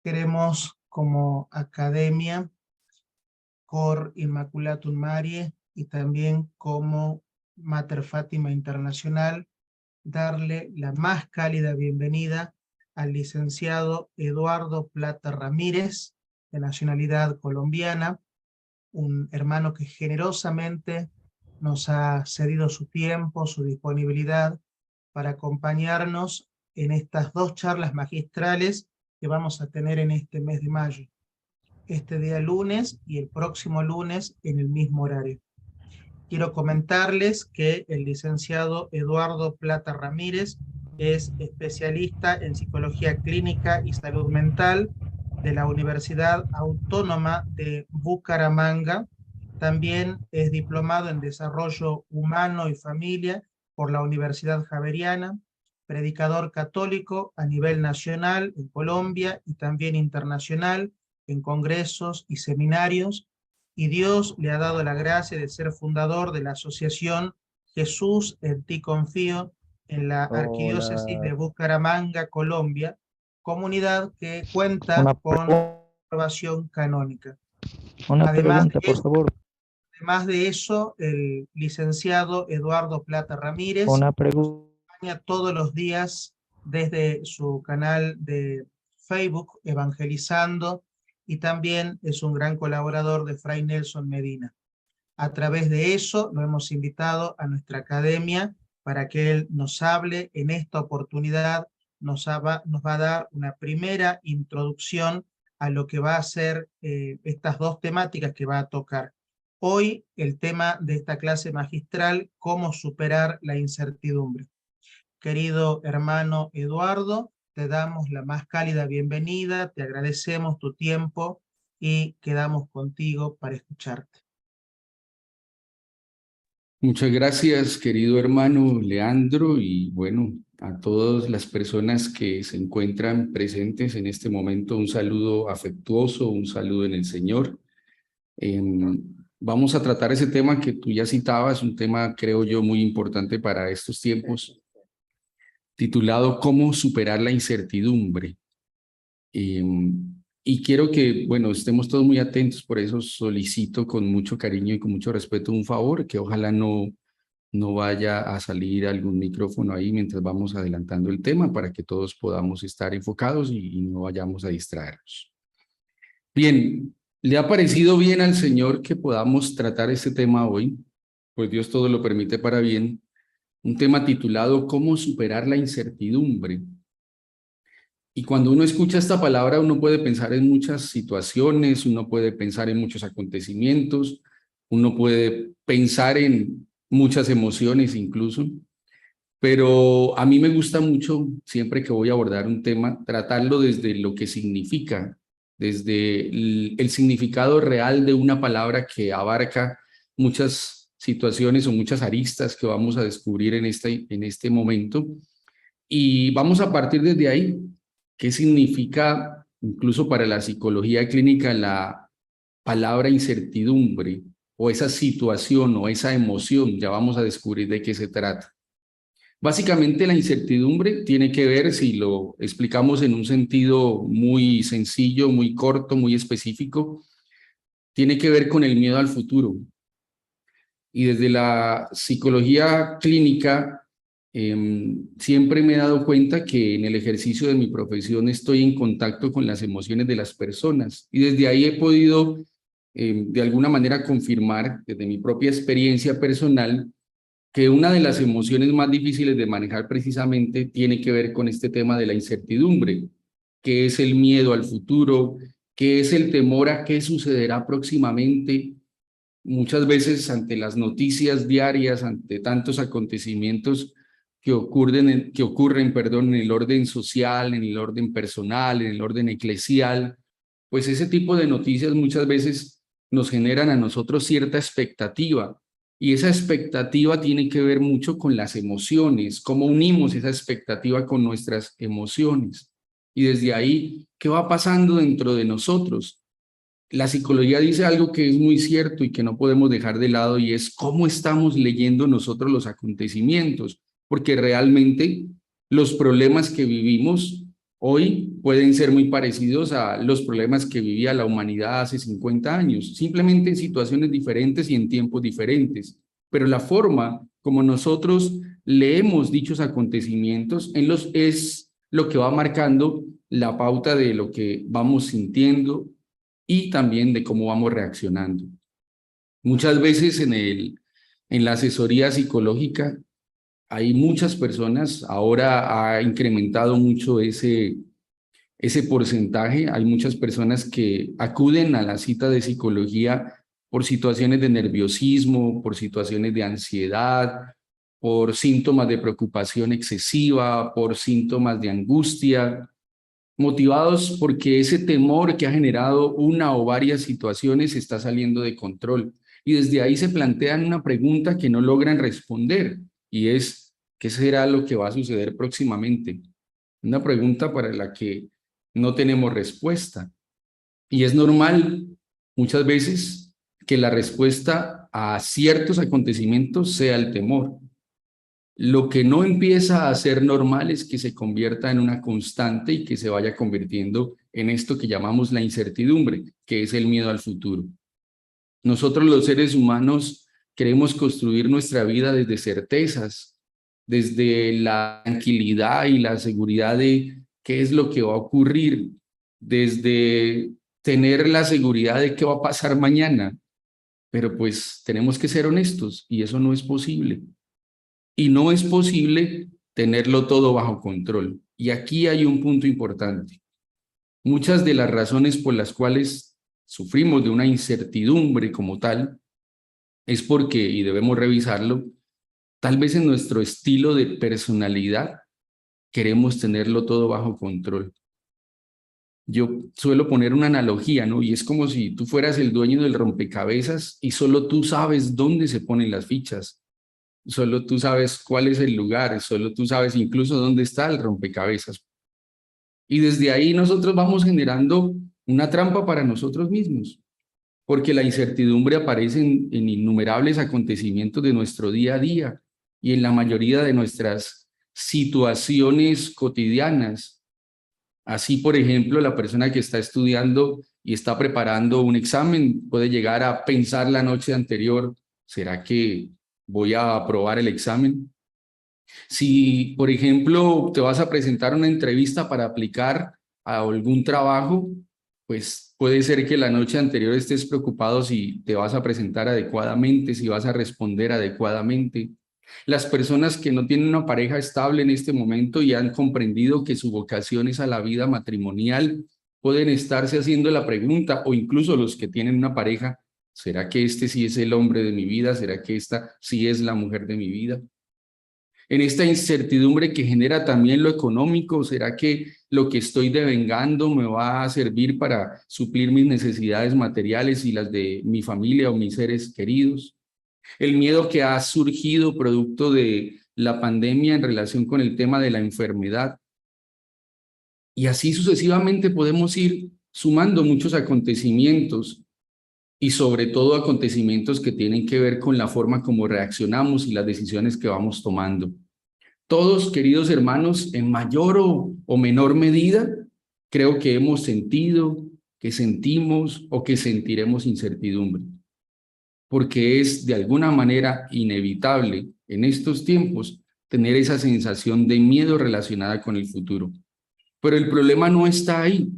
Queremos, como academia, Cor Immaculatum Mariae y también como Mater Fátima Internacional, darle la más cálida bienvenida al licenciado Eduardo Plata Ramírez, de nacionalidad colombiana, un hermano que generosamente nos ha cedido su tiempo, su disponibilidad para acompañarnos en estas dos charlas magistrales que vamos a tener en este mes de mayo, este día lunes y el próximo lunes en el mismo horario. Quiero comentarles que el licenciado Eduardo Plata Ramírez es especialista en psicología clínica y salud mental de la Universidad Autónoma de Bucaramanga. También es diplomado en desarrollo humano y familia por la Universidad Javeriana, predicador católico a nivel nacional en Colombia y también internacional en congresos y seminarios, y Dios le ha dado la gracia de ser fundador de la asociación Jesús en ti confío en la Arquidiócesis Hola, de Bucaramanga, Colombia, comunidad que cuenta una con aprobación canónica. Además pregunta, por de, favor. además de eso, el licenciado Eduardo Plata Ramírez Una pregunta. acompaña todos los días desde su canal de Facebook Evangelizando, y también es un gran colaborador de Fray Nelson Medina. A través de eso lo hemos invitado a nuestra academia para que él nos hable. En esta oportunidad nos va a dar una primera introducción a lo que va a ser estas dos temáticas que va a tocar. Hoy el tema de esta clase magistral: cómo superar la incertidumbre. Querido hermano Eduardo, te damos la más cálida bienvenida, te agradecemos tu tiempo y quedamos contigo para escucharte. Muchas gracias, querido hermano Leandro, y bueno, a todas las personas que se encuentran presentes en este momento, un saludo afectuoso, un saludo en el Señor. Vamos a tratar ese tema que tú ya citabas, un tema, creo yo, muy importante para estos tiempos, titulado ¿Cómo superar la incertidumbre? Y quiero que, bueno, estemos todos muy atentos, por eso solicito con mucho cariño y con mucho respeto un favor, que ojalá no vaya a salir algún micrófono ahí mientras vamos adelantando el tema para que todos podamos estar enfocados y no vayamos a distraernos. Bien, ¿le ha parecido bien al Señor que podamos tratar este tema hoy? Pues Dios todo lo permite para bien. Un tema titulado ¿Cómo superar la incertidumbre? Y cuando uno escucha esta palabra, uno puede pensar en muchas situaciones, uno puede pensar en muchos acontecimientos, uno puede pensar en muchas emociones incluso, pero a mí me gusta mucho, siempre que voy a abordar un tema, tratarlo desde lo que significa, desde el significado real de una palabra que abarca muchas situaciones o muchas aristas que vamos a descubrir en este momento. Y vamos a partir desde ahí. ¿Qué significa, incluso para la psicología clínica, la palabra incertidumbre o esa situación o esa emoción? Ya vamos a descubrir de qué se trata. Básicamente la incertidumbre tiene que ver, si lo explicamos en un sentido muy sencillo, muy corto, muy específico, tiene que ver con el miedo al futuro. Y desde la psicología clínica, siempre me he dado cuenta que en el ejercicio de mi profesión estoy en contacto con las emociones de las personas, y desde ahí he podido de alguna manera confirmar desde mi propia experiencia personal que una de las emociones más difíciles de manejar precisamente tiene que ver con este tema de la incertidumbre, que es el miedo al futuro, que es el temor a qué sucederá próximamente. Muchas veces ante las noticias diarias, ante tantos acontecimientos que ocurren, en el orden social, en el orden personal, en el orden eclesial, pues ese tipo de noticias muchas veces nos generan a nosotros cierta expectativa, y esa expectativa tiene que ver mucho con las emociones, cómo unimos esa expectativa con nuestras emociones. Y desde ahí, ¿qué va pasando dentro de nosotros? La psicología dice algo que es muy cierto y que no podemos dejar de lado, y es cómo estamos leyendo nosotros los acontecimientos, porque realmente los problemas que vivimos hoy pueden ser muy parecidos a los problemas que vivía la humanidad hace 50 años, simplemente en situaciones diferentes y en tiempos diferentes. Pero la forma como nosotros leemos dichos acontecimientos es lo que va marcando la pauta de lo que vamos sintiendo y también de cómo vamos reaccionando. Muchas veces en la asesoría psicológica hay muchas personas, ahora ha incrementado mucho ese porcentaje, hay muchas personas que acuden a la cita de psicología por situaciones de nerviosismo, por situaciones de ansiedad, por síntomas de preocupación excesiva, por síntomas de angustia, motivados porque ese temor que ha generado una o varias situaciones está saliendo de control. Y desde ahí se plantean una pregunta que no logran responder, y es, ¿qué será lo que va a suceder próximamente? Una pregunta para la que no tenemos respuesta. Y es normal muchas veces que la respuesta a ciertos acontecimientos sea el temor. Lo que no empieza a ser normal es que se convierta en una constante y que se vaya convirtiendo en esto que llamamos la incertidumbre, que es el miedo al futuro. Nosotros los seres humanos queremos construir nuestra vida desde certezas, desde la tranquilidad y la seguridad de qué es lo que va a ocurrir, desde tener la seguridad de qué va a pasar mañana. Pero pues tenemos que ser honestos y eso no es posible. Y no es posible tenerlo todo bajo control. Y aquí hay un punto importante. Muchas de las razones por las cuales sufrimos de una incertidumbre como tal es porque, y debemos revisarlo, tal vez en nuestro estilo de personalidad queremos tenerlo todo bajo control. Yo suelo poner una analogía, ¿no? Y es como si tú fueras el dueño del rompecabezas y solo tú sabes dónde se ponen las fichas. Solo tú sabes cuál es el lugar, solo tú sabes incluso dónde está el rompecabezas. Y desde ahí nosotros vamos generando una trampa para nosotros mismos, porque la incertidumbre aparece en innumerables acontecimientos de nuestro día a día y en la mayoría de nuestras situaciones cotidianas. Así, por ejemplo, la persona que está estudiando y está preparando un examen puede llegar a pensar la noche anterior, ¿será que voy a aprobar el examen? Si, por ejemplo, te vas a presentar una entrevista para aplicar a algún trabajo, pues puede ser que la noche anterior estés preocupado si te vas a presentar adecuadamente, si vas a responder adecuadamente. Las personas que no tienen una pareja estable en este momento y han comprendido que su vocación es a la vida matrimonial, pueden estarse haciendo la pregunta, o incluso los que tienen una pareja, ¿será que este sí es el hombre de mi vida? ¿Será que esta sí es la mujer de mi vida? En esta incertidumbre que genera también lo económico, ¿será que lo que estoy devengando me va a servir para suplir mis necesidades materiales y las de mi familia o mis seres queridos? El miedo que ha surgido producto de la pandemia en relación con el tema de la enfermedad. Y así sucesivamente podemos ir sumando muchos acontecimientos y sobre todo acontecimientos que tienen que ver con la forma como reaccionamos y las decisiones que vamos tomando. Todos, queridos hermanos, en mayor o menor medida, creo que hemos sentido, que sentimos o que sentiremos incertidumbre, porque es de alguna manera inevitable en estos tiempos tener esa sensación de miedo relacionada con el futuro. Pero el problema no está ahí.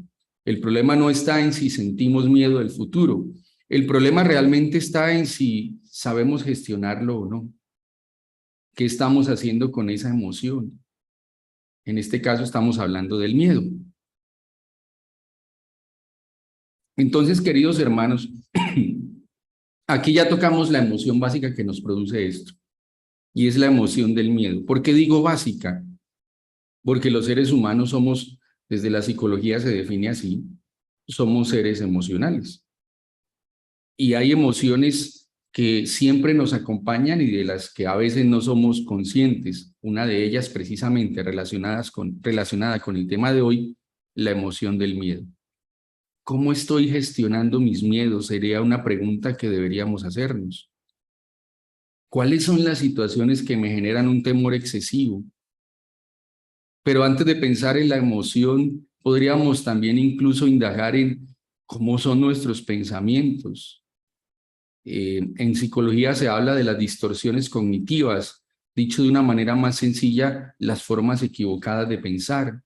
El problema no está en si sentimos miedo del futuro. El problema realmente está en si sabemos gestionarlo o no. ¿Qué estamos haciendo con esa emoción? En este caso estamos hablando del miedo. Entonces, queridos hermanos, aquí ya tocamos la emoción básica que nos produce esto, y es la emoción del miedo. ¿Por qué digo básica? Porque los seres humanos somos, desde la psicología se define así, somos seres emocionales. Y hay emociones que siempre nos acompañan y de las que a veces no somos conscientes. Una de ellas precisamente relacionada con el tema de hoy, la emoción del miedo. ¿Cómo estoy gestionando mis miedos? Sería una pregunta que deberíamos hacernos. ¿Cuáles son las situaciones que me generan un temor excesivo? Pero antes de pensar en la emoción, podríamos también incluso indagar en cómo son nuestros pensamientos. En psicología se habla de las distorsiones cognitivas, dicho de una manera más sencilla, las formas equivocadas de pensar.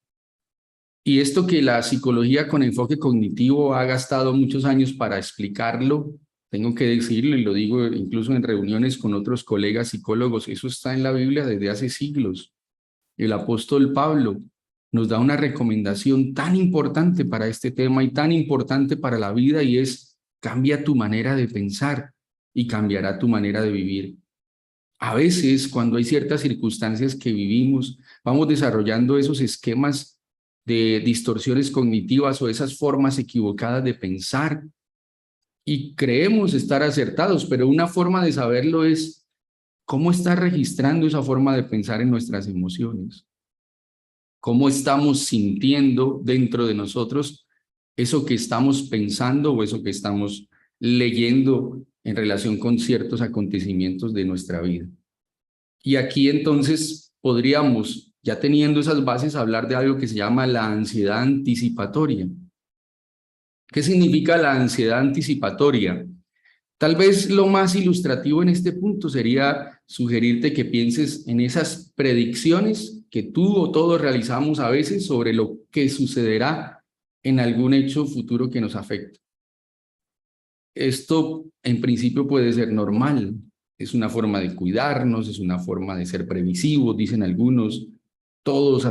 Y esto que la psicología con enfoque cognitivo ha gastado muchos años para explicarlo, tengo que decirlo y lo digo incluso en reuniones con otros colegas psicólogos, eso está en la Biblia desde hace siglos. El apóstol Pablo nos da una recomendación tan importante para este tema y tan importante para la vida, y es: cambia tu manera de pensar y cambiará tu manera de vivir. A veces, cuando hay ciertas circunstancias que vivimos, vamos desarrollando esos esquemas de distorsiones cognitivas o esas formas equivocadas de pensar y creemos estar acertados, pero una forma de saberlo es cómo está registrando esa forma de pensar en nuestras emociones. Cómo estamos sintiendo dentro de nosotros eso que estamos pensando o eso que estamos leyendo en relación con ciertos acontecimientos de nuestra vida. Y aquí entonces podríamos, ya teniendo esas bases, hablar de algo que se llama la ansiedad anticipatoria. ¿Qué significa la ansiedad anticipatoria? Tal vez lo más ilustrativo en este punto sería sugerirte que pienses en esas predicciones que tú o todos realizamos a veces sobre lo que sucederá en algún hecho futuro que nos afecte. Esto en principio puede ser normal, es una forma de cuidarnos, es una forma de ser previsivos, dicen algunos. Todos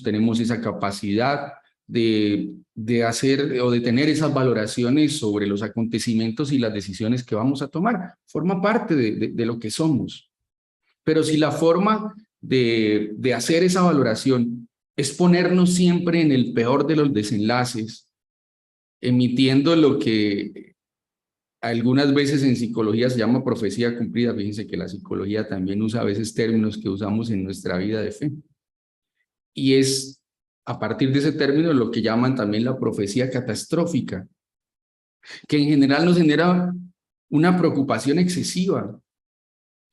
tenemos esa capacidad de hacer o de tener esas valoraciones sobre los acontecimientos y las decisiones que vamos a tomar. Forma parte de lo que somos. Pero si la forma de hacer esa valoración es ponernos siempre en el peor de los desenlaces, emitiendo lo que algunas veces en psicología se llama profecía cumplida. Fíjense que la psicología también usa a veces términos que usamos en nuestra vida de fe. Y es a partir de ese término lo que llaman también la profecía catastrófica, que en general nos genera una preocupación excesiva,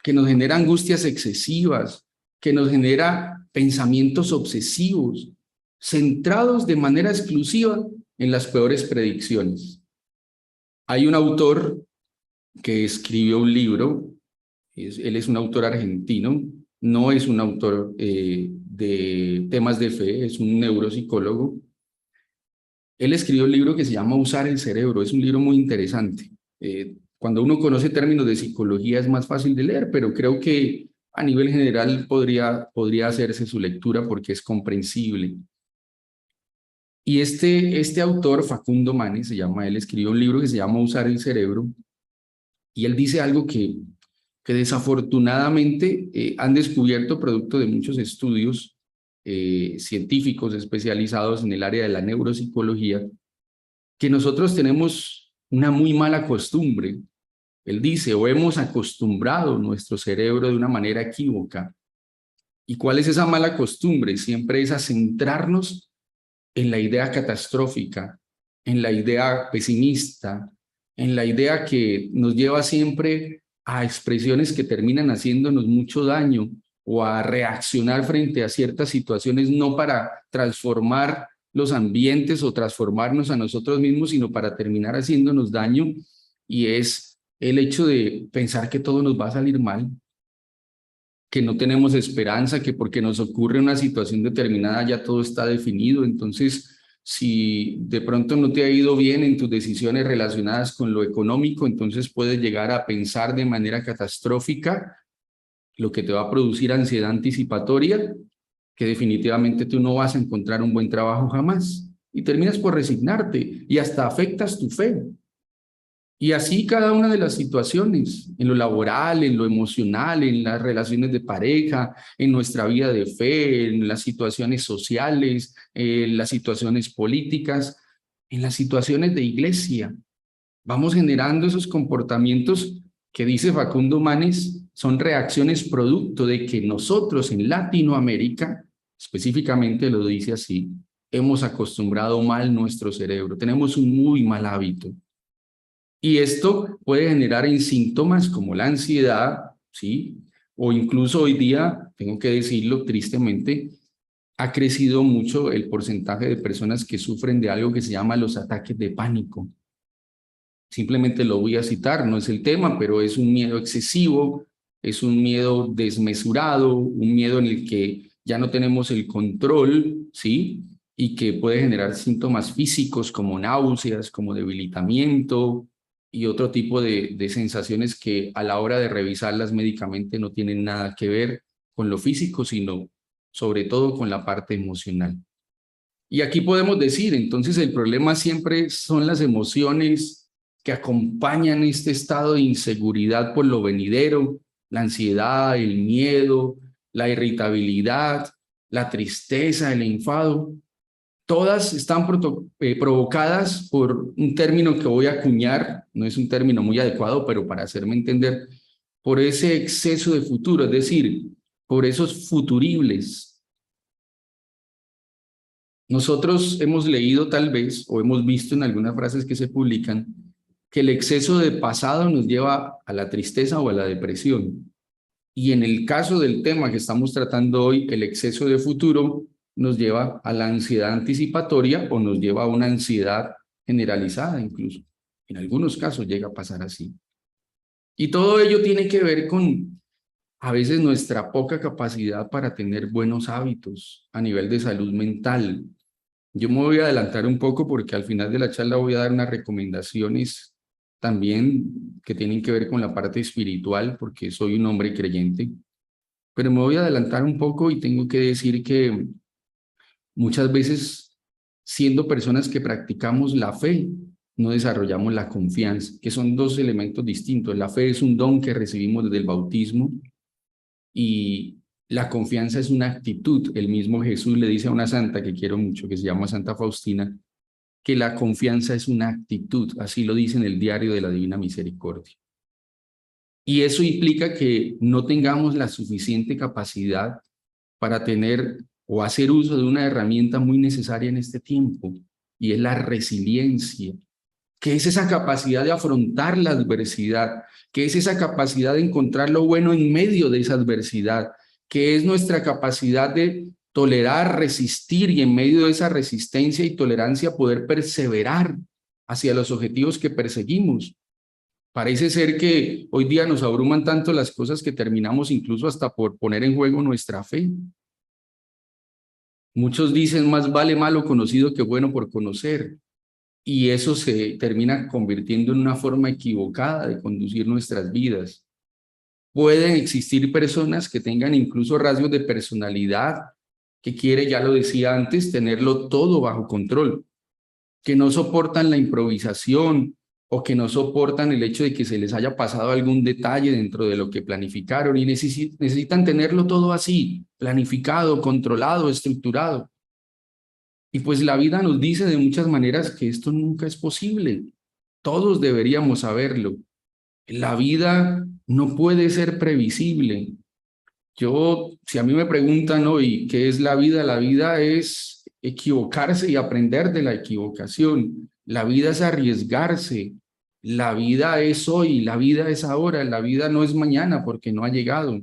que nos genera angustias excesivas, que nos genera pensamientos obsesivos, centrados de manera exclusiva en las peores predicciones. Hay un autor que escribió un libro, él es un autor argentino, no es un autor de temas de fe, es un neuropsicólogo. Él escribió un libro que se llama Usar el cerebro, es un libro muy interesante. Cuando uno conoce términos de psicología es más fácil de leer, pero creo que a nivel general podría hacerse su lectura porque es comprensible. Y este autor, Facundo Manes, se llama, él escribió un libro que se llama Usar el cerebro, y él dice algo que desafortunadamente han descubierto, producto de muchos estudios científicos especializados en el área de la neuropsicología, que nosotros tenemos una muy mala costumbre. Él dice, o hemos acostumbrado nuestro cerebro de una manera equívoca. ¿Y cuál es esa mala costumbre? Siempre es a centrarnos en la idea catastrófica, en la idea pesimista, en la idea que nos lleva siempre a expresiones que terminan haciéndonos mucho daño o a reaccionar frente a ciertas situaciones, no para transformar los ambientes o transformarnos a nosotros mismos, sino para terminar haciéndonos daño, y es el hecho de pensar que todo nos va a salir mal, que no tenemos esperanza, que porque nos ocurre una situación determinada ya todo está definido. Entonces, si de pronto no te ha ido bien en tus decisiones relacionadas con lo económico, entonces puedes llegar a pensar de manera catastrófica, lo que te va a producir ansiedad anticipatoria, que definitivamente tú no vas a encontrar un buen trabajo jamás, y terminas por resignarte y hasta afectas tu fe. Y así cada una de las situaciones, en lo laboral, en lo emocional, en las relaciones de pareja, en nuestra vida de fe, en las situaciones sociales, en las situaciones políticas, en las situaciones de iglesia. Vamos generando esos comportamientos que, dice Facundo Manes, son reacciones producto de que nosotros en Latinoamérica, específicamente lo dice así, hemos acostumbrado mal nuestro cerebro, tenemos un muy mal hábito. Y esto puede generar en síntomas como la ansiedad, ¿sí? O incluso hoy día, tengo que decirlo tristemente, ha crecido mucho el porcentaje de personas que sufren de algo que se llama los ataques de pánico. Simplemente lo voy a citar, no es el tema, pero es un miedo excesivo, es un miedo desmesurado, un miedo en el que ya no tenemos el control, ¿sí? Y que puede generar síntomas físicos como náuseas, como debilitamiento y otro tipo de sensaciones que a la hora de revisarlas médicamente no tienen nada que ver con lo físico, sino sobre todo con la parte emocional. Y aquí podemos decir, entonces el problema siempre son las emociones que acompañan este estado de inseguridad por lo venidero, la ansiedad, el miedo, la irritabilidad, la tristeza, el enfado. Todas están provocadas por un término que voy a acuñar, no es un término muy adecuado, pero para hacerme entender, por ese exceso de futuro, es decir, por esos futuribles. Nosotros hemos leído tal vez, o hemos visto en algunas frases que se publican, que el exceso de pasado nos lleva a la tristeza o a la depresión. Y en el caso del tema que estamos tratando hoy, el exceso de futuro nos lleva a la ansiedad anticipatoria o nos lleva a una ansiedad generalizada incluso. En algunos casos llega a pasar así. Y todo ello tiene que ver con a veces nuestra poca capacidad para tener buenos hábitos a nivel de salud mental. Yo me voy a adelantar un poco porque al final de la charla voy a dar unas recomendaciones también que tienen que ver con la parte espiritual, porque soy un hombre creyente. Pero me voy a adelantar un poco y tengo que decir que muchas veces, siendo personas que practicamos la fe, no desarrollamos la confianza, que son dos elementos distintos. La fe es un don que recibimos desde el bautismo y la confianza es una actitud. El mismo Jesús le dice a una santa que quiero mucho, que se llama Santa Faustina, que la confianza es una actitud. Así lo dice en el Diario de la Divina Misericordia. Y eso implica que no tengamos la suficiente capacidad para tener o hacer uso de una herramienta muy necesaria en este tiempo, y es la resiliencia, que es esa capacidad de afrontar la adversidad, que es esa capacidad de encontrar lo bueno en medio de esa adversidad, que es nuestra capacidad de tolerar, resistir y en medio de esa resistencia y tolerancia poder perseverar hacia los objetivos que perseguimos. Parece ser que hoy día nos abruman tanto las cosas que terminamos incluso hasta por poner en juego nuestra fe. Muchos dicen más vale malo conocido que bueno por conocer. Y eso se termina convirtiendo en una forma equivocada de conducir nuestras vidas. Pueden existir personas que tengan incluso rasgos de personalidad, que quiere, ya lo decía antes, tenerlo todo bajo control, que no soportan la improvisación o que no soportan el hecho de que se les haya pasado algún detalle dentro de lo que planificaron y necesitan tenerlo todo así, planificado, controlado, estructurado. Y pues la vida nos dice de muchas maneras que esto nunca es posible. Todos deberíamos saberlo. La vida no puede ser previsible. Si a mí me preguntan hoy qué es la vida es equivocarse y aprender de la equivocación. La vida es arriesgarse. La vida es hoy, la vida es ahora, la vida no es mañana porque no ha llegado.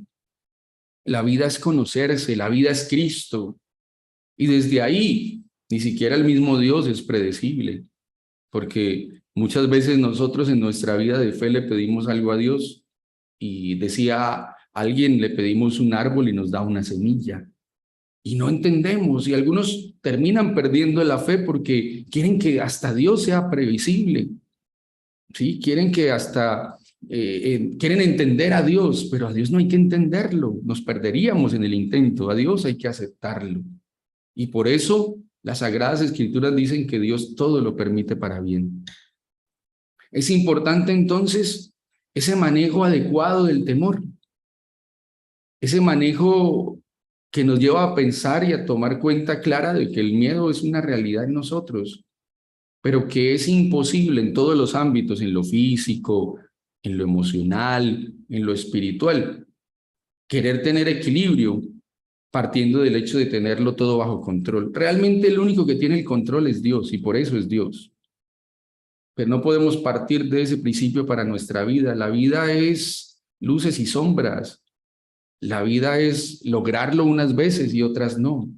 La vida es conocerse, la vida es Cristo. Y desde ahí, ni siquiera el mismo Dios es predecible, porque muchas veces nosotros en nuestra vida de fe le pedimos algo a Dios y decía alguien, le pedimos un árbol y nos da una semilla. Y no entendemos, y algunos terminan perdiendo la fe porque quieren que hasta Dios sea previsible, ¿sí? Quieren que hasta, quieren entender a Dios, pero a Dios no hay que entenderlo, nos perderíamos en el intento, a Dios hay que aceptarlo. Y por eso las Sagradas Escrituras dicen que Dios todo lo permite para bien. Es importante entonces ese manejo adecuado del temor, ese manejo que nos lleva a pensar y a tomar cuenta clara de que el miedo es una realidad en nosotros, pero que es imposible en todos los ámbitos, en lo físico, en lo emocional, en lo espiritual, querer tener equilibrio partiendo del hecho de tenerlo todo bajo control. Realmente el único que tiene el control es Dios y por eso es Dios. Pero no podemos partir de ese principio para nuestra vida. La vida es luces y sombras. La vida es lograrlo unas veces y otras no.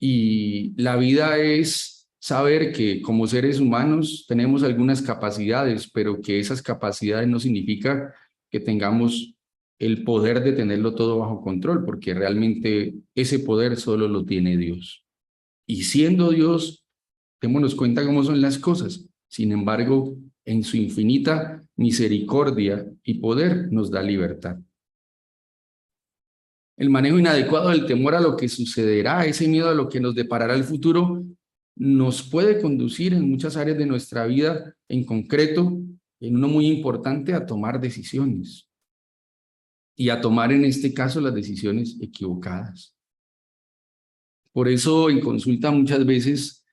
Y la vida es saber que como seres humanos tenemos algunas capacidades, pero que esas capacidades no significa que tengamos el poder de tenerlo todo bajo control, porque realmente ese poder solo lo tiene Dios. Y siendo Dios, démonos cuenta cómo son las cosas. Sin embargo, en su infinita misericordia y poder nos da libertad. El manejo inadecuado del temor a lo que sucederá, ese miedo a lo que nos deparará el futuro, nos puede conducir en muchas áreas de nuestra vida, en concreto, en uno muy importante, a tomar decisiones. Y a tomar en este caso las decisiones equivocadas. Por eso en consulta muchas veces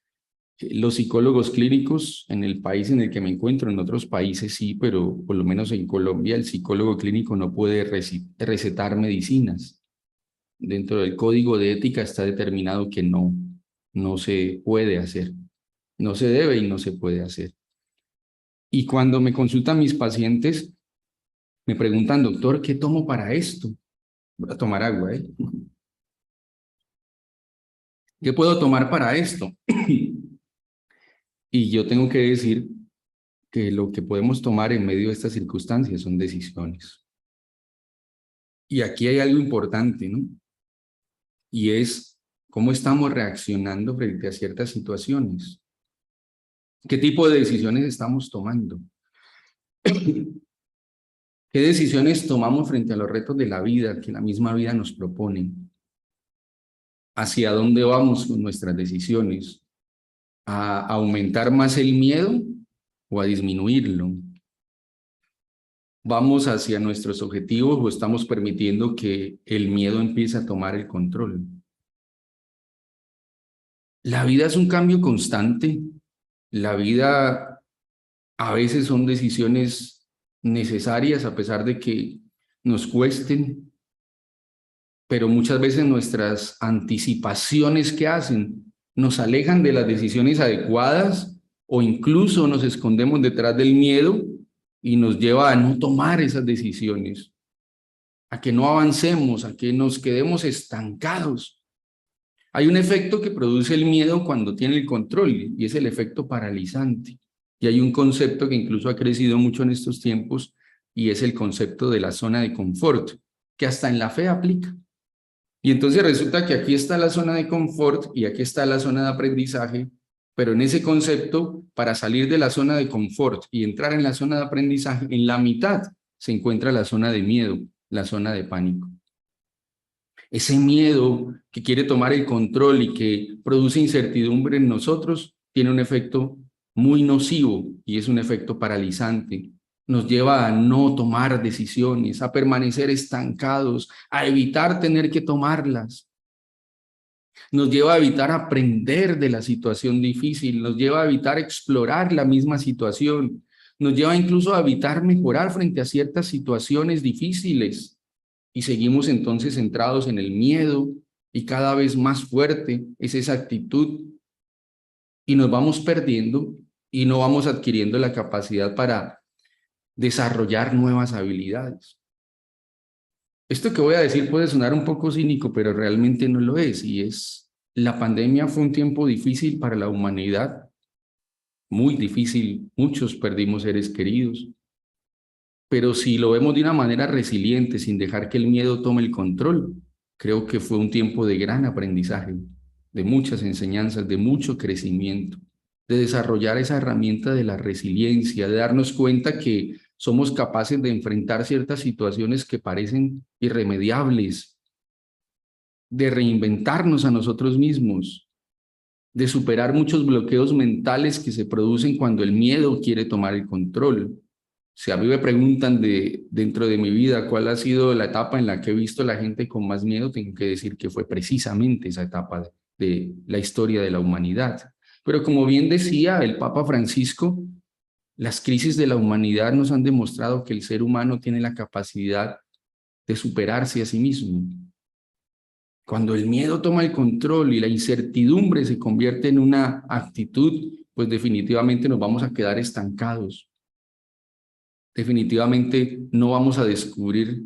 los psicólogos clínicos en el país en el que me encuentro, en otros países sí, pero por lo menos en Colombia el psicólogo clínico no puede recetar medicinas. Dentro del código de ética está determinado que no se puede hacer, no se debe y no se puede hacer. Y cuando me consultan mis pacientes, me preguntan, doctor, ¿qué tomo para esto? Voy a tomar agua, ¿eh? ¿Qué puedo tomar para esto? Y yo tengo que decir que lo que podemos tomar en medio de estas circunstancias son decisiones. Y aquí hay algo importante, ¿no? Y es cómo estamos reaccionando frente a ciertas situaciones. ¿Qué tipo de decisiones estamos tomando? ¿Qué decisiones tomamos frente a los retos de la vida que la misma vida nos propone? ¿Hacia dónde vamos con nuestras decisiones? ¿A aumentar más el miedo o a disminuirlo? ¿Vamos hacia nuestros objetivos o estamos permitiendo que el miedo empiece a tomar el control? La vida es un cambio constante. La vida a veces son decisiones necesarias a pesar de que nos cuesten, pero muchas veces nuestras anticipaciones que hacen nos alejan de las decisiones adecuadas o incluso nos escondemos detrás del miedo y nos lleva a no tomar esas decisiones, a que no avancemos, a que nos quedemos estancados. Hay un efecto que produce el miedo cuando tiene el control y es el efecto paralizante. Y hay un concepto que incluso ha crecido mucho en estos tiempos y es el concepto de la zona de confort, que hasta en la fe aplica. Y entonces resulta que aquí está la zona de confort y aquí está la zona de aprendizaje, pero en ese concepto, para salir de la zona de confort y entrar en la zona de aprendizaje, en la mitad se encuentra la zona de miedo, la zona de pánico. Ese miedo que quiere tomar el control y que produce incertidumbre en nosotros tiene un efecto muy nocivo y es un efecto paralizante. Nos lleva a no tomar decisiones, a permanecer estancados, a evitar tener que tomarlas. Nos lleva a evitar aprender de la situación difícil, nos lleva a evitar explorar la misma situación, nos lleva incluso a evitar mejorar frente a ciertas situaciones difíciles. Y seguimos entonces centrados en el miedo y cada vez más fuerte es esa actitud y nos vamos perdiendo y no vamos adquiriendo la capacidad para desarrollar nuevas habilidades. Esto que voy a decir puede sonar un poco cínico, pero realmente no lo es, y es, la pandemia fue un tiempo difícil para la humanidad, muy difícil, muchos perdimos seres queridos, pero si lo vemos de una manera resiliente, sin dejar que el miedo tome el control, creo que fue un tiempo de gran aprendizaje, de muchas enseñanzas, de mucho crecimiento, de desarrollar esa herramienta de la resiliencia, de darnos cuenta que somos capaces de enfrentar ciertas situaciones que parecen irremediables, de reinventarnos a nosotros mismos, de superar muchos bloqueos mentales que se producen cuando el miedo quiere tomar el control. Si a mí me preguntan dentro de mi vida cuál ha sido la etapa en la que he visto a la gente con más miedo, tengo que decir que fue precisamente esa etapa de la historia de la humanidad. Pero como bien decía el Papa Francisco, las crisis de la humanidad nos han demostrado que el ser humano tiene la capacidad de superarse a sí mismo. Cuando el miedo toma el control y la incertidumbre se convierte en una actitud, pues definitivamente nos vamos a quedar estancados. Definitivamente no vamos a descubrir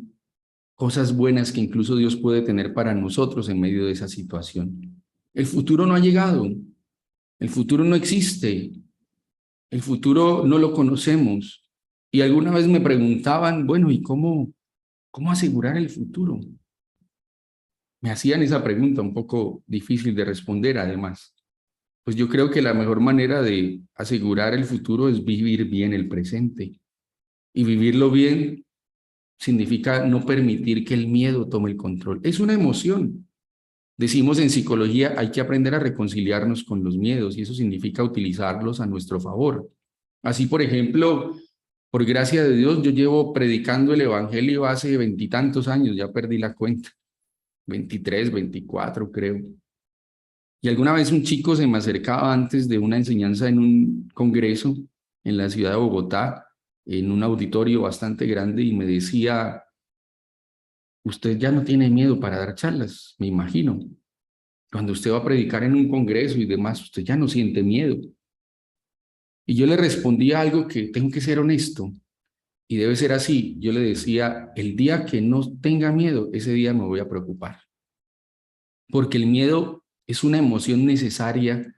cosas buenas que incluso Dios puede tener para nosotros en medio de esa situación. El futuro no ha llegado, el futuro no existe, el futuro no lo conocemos. Y alguna vez me preguntaban, bueno, ¿y cómo asegurar el futuro? Me hacían esa pregunta un poco difícil de responder, además. Pues yo creo que la mejor manera de asegurar el futuro es vivir bien el presente. Y vivirlo bien significa no permitir que el miedo tome el control. Es una emoción. Decimos en psicología, hay que aprender a reconciliarnos con los miedos y eso significa utilizarlos a nuestro favor. Así, por ejemplo, por gracia de Dios, yo llevo predicando el evangelio hace 20 y tantos años, ya perdí la cuenta, 23, 24 creo. Y alguna vez un chico se me acercaba antes de una enseñanza en un congreso en la ciudad de Bogotá, en un auditorio bastante grande, y me decía, usted ya no tiene miedo para dar charlas, me imagino. Cuando usted va a predicar en un congreso y demás, usted ya no siente miedo. Y yo le respondía algo que tengo que ser honesto, y debe ser así. Yo le decía, el día que no tenga miedo, ese día me voy a preocupar. Porque el miedo es una emoción necesaria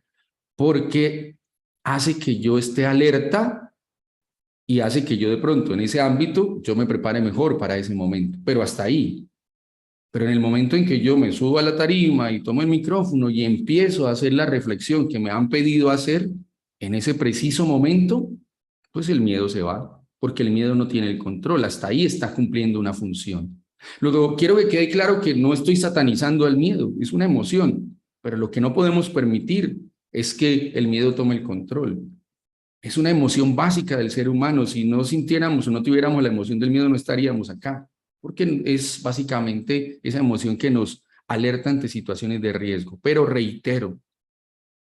porque hace que yo esté alerta y hace que yo de pronto en ese ámbito yo me prepare mejor para ese momento, pero hasta ahí. Pero en el momento en que yo me subo a la tarima y tomo el micrófono y empiezo a hacer la reflexión que me han pedido hacer, en ese preciso momento, pues el miedo se va, porque el miedo no tiene el control, hasta ahí está cumpliendo una función. Luego, quiero que quede claro que no estoy satanizando al miedo, es una emoción, pero lo que no podemos permitir es que el miedo tome el control. Es una emoción básica del ser humano. Si no sintiéramos o no tuviéramos la emoción del miedo, no estaríamos acá, porque es básicamente esa emoción que nos alerta ante situaciones de riesgo. Pero reitero,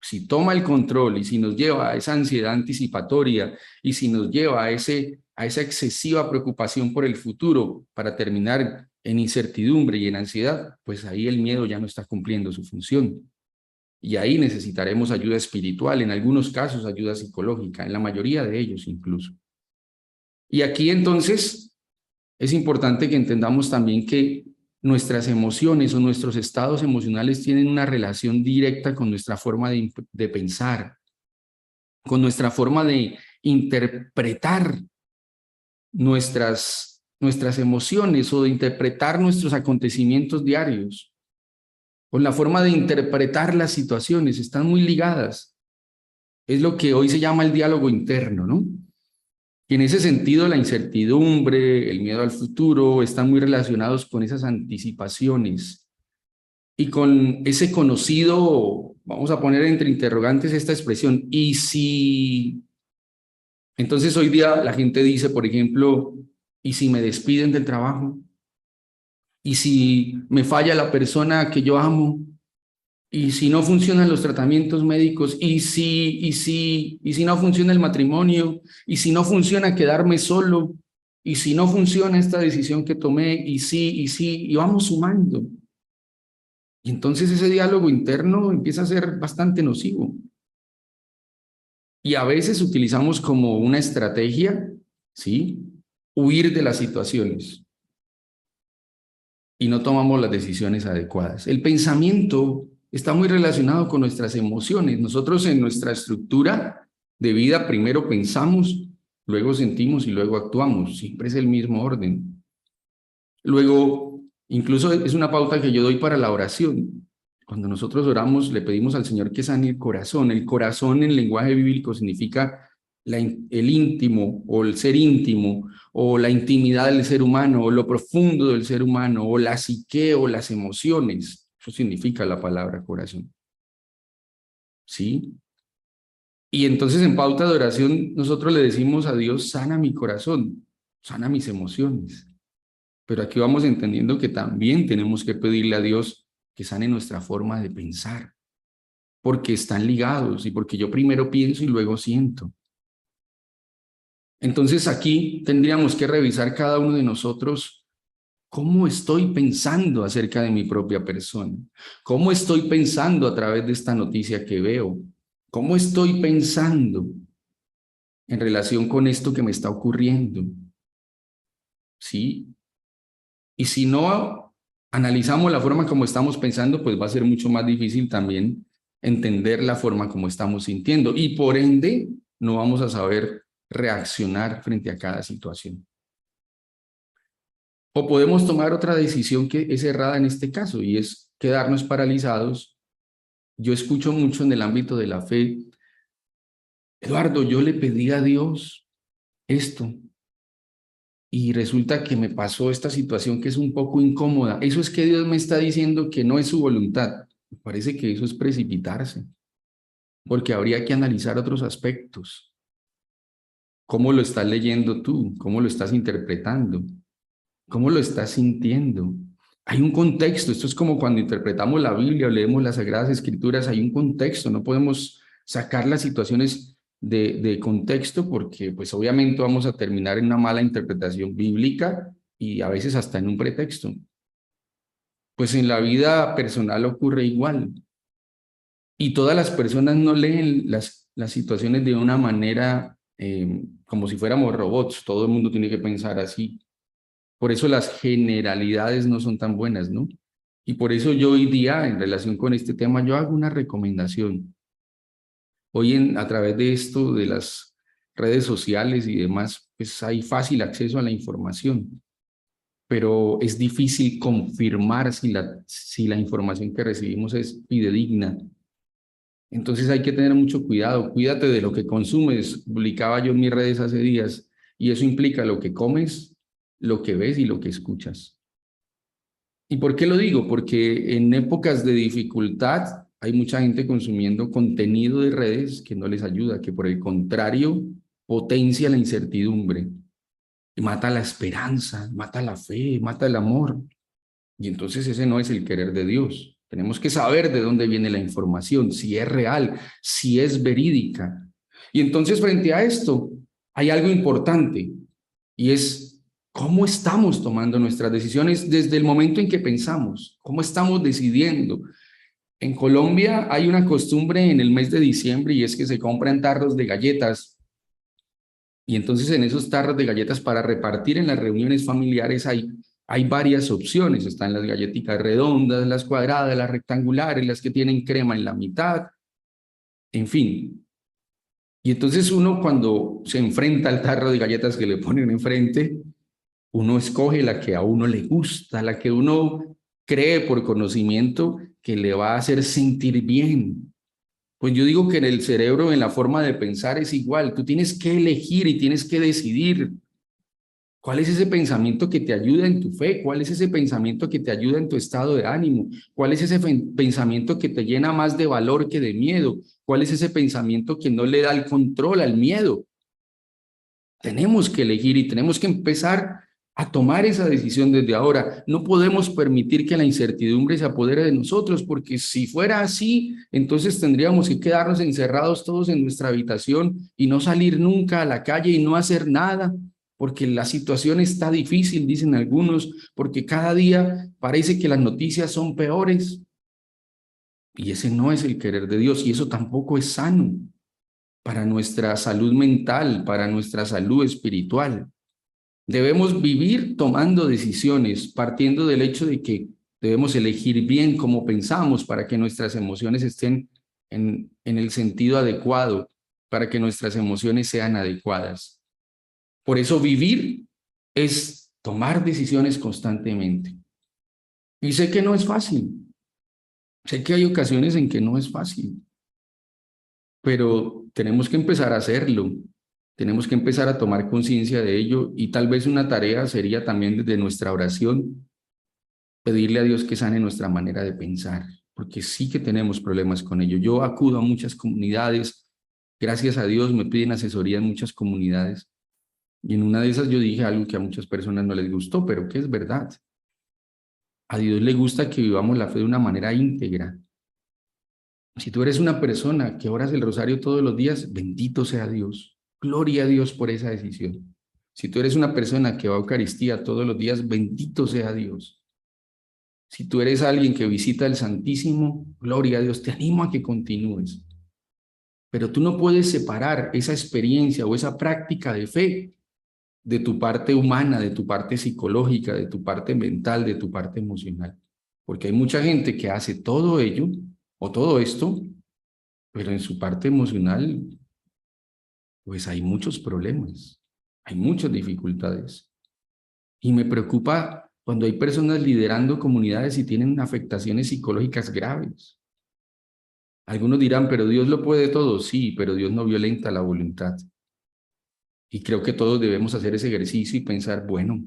si toma el control y si nos lleva a esa ansiedad anticipatoria y si nos lleva a esa excesiva preocupación por el futuro para terminar en incertidumbre y en ansiedad, pues ahí el miedo ya no está cumpliendo su función. Y ahí necesitaremos ayuda espiritual, en algunos casos ayuda psicológica, en la mayoría de ellos incluso. Y aquí entonces es importante que entendamos también que nuestras emociones o nuestros estados emocionales tienen una relación directa con nuestra forma de pensar, con nuestra forma de interpretar nuestras emociones o de interpretar nuestros acontecimientos diarios, con la forma de interpretar las situaciones, están muy ligadas. Es lo que hoy se llama el diálogo interno, ¿no? Y en ese sentido, la incertidumbre, el miedo al futuro, están muy relacionados con esas anticipaciones y con ese conocido, vamos a poner entre interrogantes esta expresión, ¿y si? Entonces hoy día la gente dice, por ejemplo, ¿y si me despiden del trabajo? ¿Y si me falla la persona que yo amo? Y si no funcionan los tratamientos médicos, y si no funciona el matrimonio, y si no funciona quedarme solo, y si no funciona esta decisión que tomé, y vamos sumando. Y entonces ese diálogo interno empieza a ser bastante nocivo. Y a veces utilizamos como una estrategia, ¿sí? Huir de las situaciones. Y no tomamos las decisiones adecuadas. El pensamiento está muy relacionado con nuestras emociones. Nosotros en nuestra estructura de vida primero pensamos, luego sentimos y luego actuamos. Siempre es el mismo orden. Luego, incluso es una pauta que yo doy para la oración. Cuando nosotros oramos, le pedimos al Señor que sane el corazón. El corazón en lenguaje bíblico significa el íntimo o el ser íntimo o la intimidad del ser humano o lo profundo del ser humano o la psique o las emociones. Eso significa la palabra corazón. ¿Sí? Y entonces en pauta de oración nosotros le decimos a Dios, sana mi corazón, sana mis emociones. Pero aquí vamos entendiendo que también tenemos que pedirle a Dios que sane nuestra forma de pensar, porque están ligados y porque yo primero pienso y luego siento. Entonces aquí tendríamos que revisar cada uno de nosotros cómo estoy pensando acerca de mi propia persona, cómo estoy pensando a través de esta noticia que veo, cómo estoy pensando en relación con esto que me está ocurriendo. ¿Sí? Y si no analizamos la forma como estamos pensando, pues va a ser mucho más difícil también entender la forma como estamos sintiendo y por ende no vamos a saber reaccionar frente a cada situación. O podemos tomar otra decisión que es errada en este caso y es quedarnos paralizados. Yo escucho mucho en el ámbito de la fe, Eduardo, yo le pedí a Dios esto y resulta que me pasó esta situación que es un poco incómoda. Eso es que Dios me está diciendo que no es su voluntad. Me parece que eso es precipitarse, porque habría que analizar otros aspectos. ¿Cómo lo estás leyendo tú? ¿Cómo lo estás interpretando? ¿Cómo lo estás sintiendo? Hay un contexto. Esto es como cuando interpretamos la Biblia o leemos las Sagradas Escrituras. Hay un contexto. No podemos sacar las situaciones de contexto porque pues obviamente vamos a terminar en una mala interpretación bíblica y a veces hasta en un pretexto. Pues en la vida personal ocurre igual. Y todas las personas no leen las situaciones de una manera como si fuéramos robots. Todo el mundo tiene que pensar así. Por eso las generalidades no son tan buenas, ¿no? Y por eso yo hoy día, en relación con este tema, yo hago una recomendación. Hoy a través de esto, de las redes sociales y demás, pues hay fácil acceso a la información, pero es difícil confirmar si la información que recibimos es fidedigna. Entonces hay que tener mucho cuidado. Cuídate de lo que consumes. Publicaba yo en mis redes hace días, y eso implica lo que comes, lo que ves y lo que escuchas. ¿Y por qué lo digo? Porque en épocas de dificultad hay mucha gente consumiendo contenido de redes que no les ayuda, que por el contrario potencia la incertidumbre, mata la esperanza, mata la fe, mata el amor. Y entonces ese no es el querer de Dios. Tenemos que saber de dónde viene la información, si es real, si es verídica. Y entonces frente a esto hay algo importante y es cómo estamos tomando nuestras decisiones desde el momento en que pensamos, cómo estamos decidiendo. En Colombia hay una costumbre en el mes de diciembre y es que se compran tarros de galletas y entonces en esos tarros de galletas para repartir en las reuniones familiares hay varias opciones. Están las galletitas redondas, las cuadradas, las rectangulares, las que tienen crema en la mitad, en fin. Y entonces uno cuando se enfrenta al tarro de galletas que le ponen enfrente, uno escoge la que a uno le gusta, la que uno cree por conocimiento que le va a hacer sentir bien. Pues yo digo que en el cerebro, en la forma de pensar es igual. Tú tienes que elegir y tienes que decidir cuál es ese pensamiento que te ayuda en tu fe, cuál es ese pensamiento que te ayuda en tu estado de ánimo, cuál es ese pensamiento que te llena más de valor que de miedo, cuál es ese pensamiento que no le da el control al miedo. Tenemos que elegir y tenemos que empezar a tomar esa decisión desde ahora. No podemos permitir que la incertidumbre se apodere de nosotros, porque si fuera así, entonces tendríamos que quedarnos encerrados todos en nuestra habitación y no salir nunca a la calle y no hacer nada, porque la situación está difícil, dicen algunos, porque cada día parece que las noticias son peores. Y ese no es el querer de Dios y eso tampoco es sano para nuestra salud mental, para nuestra salud espiritual. Debemos vivir tomando decisiones, partiendo del hecho de que debemos elegir bien cómo pensamos para que nuestras emociones estén en el sentido adecuado, para que nuestras emociones sean adecuadas. Por eso vivir es tomar decisiones constantemente. Y sé que no es fácil, sé que hay ocasiones en que no es fácil, pero tenemos que empezar a hacerlo. Tenemos que empezar a tomar conciencia de ello y tal vez una tarea sería también desde nuestra oración pedirle a Dios que sane nuestra manera de pensar, porque sí que tenemos problemas con ello. Yo acudo a muchas comunidades, gracias a Dios me piden asesoría en muchas comunidades y en una de esas yo dije algo que a muchas personas no les gustó, pero que es verdad. A Dios le gusta que vivamos la fe de una manera íntegra. Si tú eres una persona que oras el rosario todos los días, bendito sea Dios. Gloria a Dios por esa decisión. Si tú eres una persona que va a Eucaristía todos los días, bendito sea Dios. Si tú eres alguien que visita el Santísimo, gloria a Dios, te animo a que continúes. Pero tú no puedes separar esa experiencia o esa práctica de fe de tu parte humana, de tu parte psicológica, de tu parte mental, de tu parte emocional. Porque hay mucha gente que hace todo ello o todo esto, pero en su parte emocional, pues hay muchos problemas, hay muchas dificultades. Y me preocupa cuando hay personas liderando comunidades y tienen afectaciones psicológicas graves. Algunos dirán, pero Dios lo puede todo. Sí, pero Dios no violenta la voluntad. Y creo que todos debemos hacer ese ejercicio y pensar, bueno,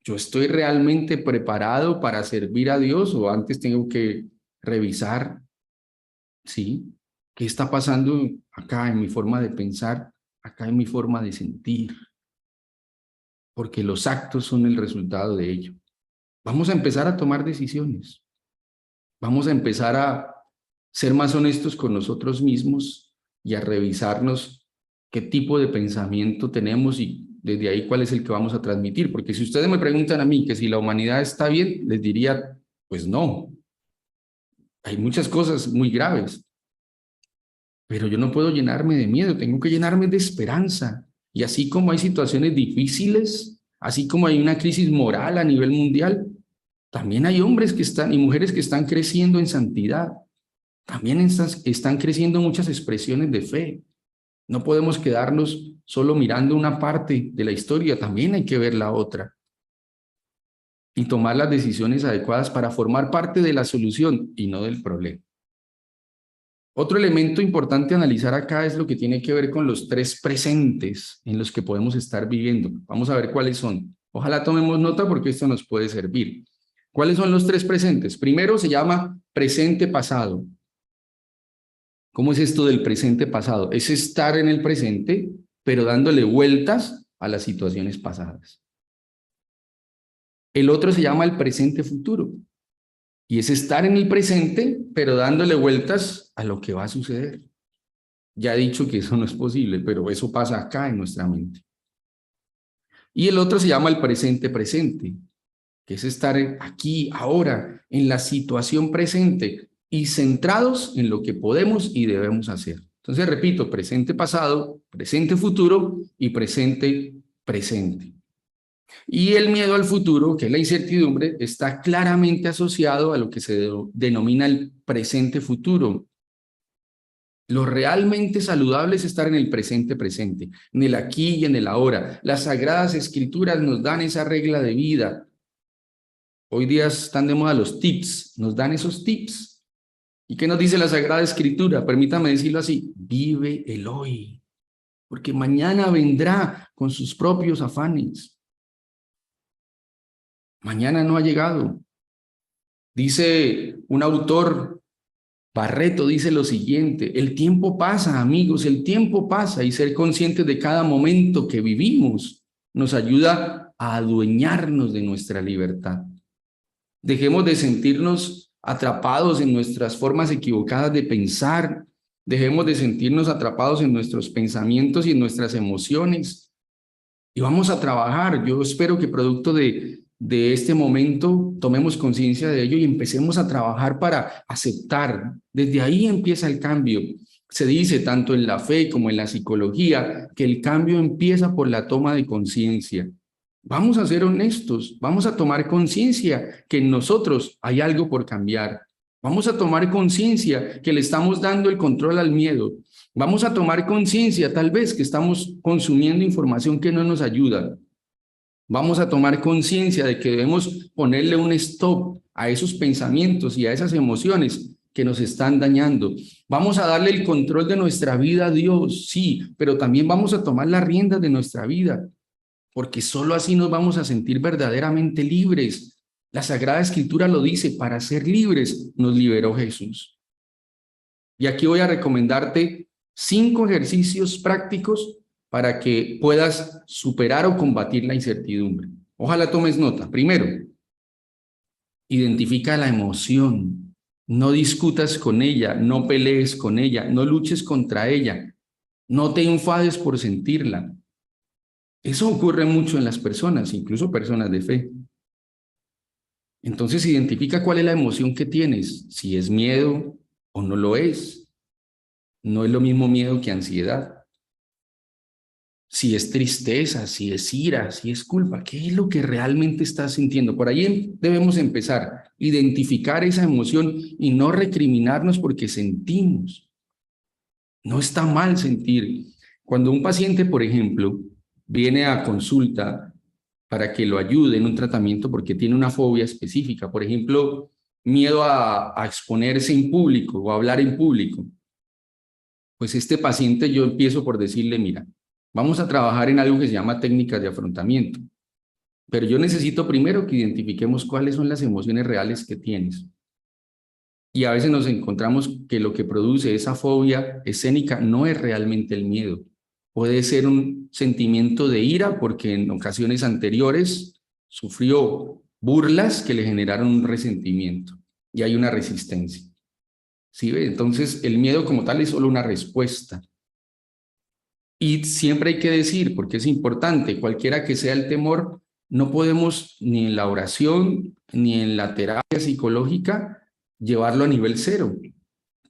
¿yo estoy realmente preparado para servir a Dios o antes tengo que revisar, sí, qué está pasando acá en mi forma de pensar, acá en mi forma de sentir? Porque los actos son el resultado de ello. Vamos a empezar a tomar decisiones. Vamos a empezar a ser más honestos con nosotros mismos y a revisarnos qué tipo de pensamiento tenemos y desde ahí cuál es el que vamos a transmitir. Porque si ustedes me preguntan a mí que si la humanidad está bien, les diría, pues no. Hay muchas cosas muy graves, pero yo no puedo llenarme de miedo, tengo que llenarme de esperanza. Y así como hay situaciones difíciles, así como hay una crisis moral a nivel mundial, también hay hombres que están y mujeres que están creciendo en santidad. También están creciendo muchas expresiones de fe. No podemos quedarnos solo mirando una parte de la historia, también hay que ver la otra y tomar las decisiones adecuadas para formar parte de la solución y no del problema. Otro elemento importante a analizar acá es lo que tiene que ver con los tres presentes en los que podemos estar viviendo. Vamos a ver cuáles son. Ojalá tomemos nota porque esto nos puede servir. ¿Cuáles son los tres presentes? Primero se llama presente pasado. ¿Cómo es esto del presente pasado? Es estar en el presente, pero dándole vueltas a las situaciones pasadas. El otro se llama el presente futuro. Y es estar en el presente, pero dándole vueltas a lo que va a suceder. Ya he dicho que eso no es posible, pero eso pasa acá en nuestra mente. Y el otro se llama el presente presente, que es estar aquí, ahora, en la situación presente y centrados en lo que podemos y debemos hacer. Entonces, repito, presente pasado, presente futuro y presente presente. Y el miedo al futuro, que es la incertidumbre, está claramente asociado a lo que se denomina el presente futuro. Lo realmente saludable es estar en el presente presente, en el aquí y en el ahora. Las Sagradas Escrituras nos dan esa regla de vida. Hoy día están de moda los tips, nos dan esos tips. ¿Y qué nos dice la Sagrada Escritura? Permítame decirlo así, vive el hoy, porque mañana vendrá con sus propios afanes. Mañana no ha llegado. Dice un autor, Barreto, dice lo siguiente, el tiempo pasa, amigos, el tiempo pasa y ser conscientes de cada momento que vivimos nos ayuda a adueñarnos de nuestra libertad. Dejemos de sentirnos atrapados en nuestras formas equivocadas de pensar, dejemos de sentirnos atrapados en nuestros pensamientos y en nuestras emociones y vamos a trabajar. Yo espero que producto de este momento tomemos conciencia de ello y empecemos a trabajar para aceptar. Desde ahí empieza el cambio. Se dice tanto en la fe como en la psicología que el cambio empieza por la toma de conciencia. Vamos a ser honestos, vamos a tomar conciencia que en nosotros hay algo por cambiar. Vamos a tomar conciencia que le estamos dando el control al miedo. Vamos a tomar conciencia tal vez que estamos consumiendo información que no nos ayuda. Vamos a tomar conciencia de que debemos ponerle un stop a esos pensamientos y a esas emociones que nos están dañando. Vamos a darle el control de nuestra vida a Dios, sí, pero también vamos a tomar las riendas de nuestra vida, porque solo así nos vamos a sentir verdaderamente libres. La Sagrada Escritura lo dice, para ser libres nos liberó Jesús. Y aquí voy a recomendarte 5 ejercicios prácticos para que puedas superar o combatir la incertidumbre. Ojalá tomes nota. Primero, identifica la emoción. No discutas con ella, no pelees con ella, no luches contra ella, no te enfades por sentirla. Eso ocurre mucho en las personas, incluso personas de fe. Entonces identifica cuál es la emoción que tienes, si es miedo o no lo es. No es lo mismo miedo que ansiedad. si es tristeza, si es ira, si es culpa, ¿qué es lo que realmente estás sintiendo? Por ahí debemos empezar, identificar esa emoción y no recriminarnos porque sentimos. No está mal sentir. Cuando un paciente, por ejemplo, viene a consulta para que lo ayude en un tratamiento porque tiene una fobia específica, por ejemplo, miedo a exponerse en público o a hablar en público, pues este paciente yo empiezo por decirle, mira, vamos a trabajar en algo que se llama técnicas de afrontamiento, pero yo necesito primero que identifiquemos cuáles son las emociones reales que tienes. Y a veces nos encontramos que lo que produce esa fobia escénica no es realmente el miedo. Puede ser un sentimiento de ira porque en ocasiones anteriores sufrió burlas que le generaron un resentimiento y hay una resistencia. ¿Sí ve? Entonces el miedo como tal es solo una respuesta. Y siempre hay que decir, porque es importante, cualquiera que sea el temor, no podemos ni en la oración ni en la terapia psicológica llevarlo a nivel cero.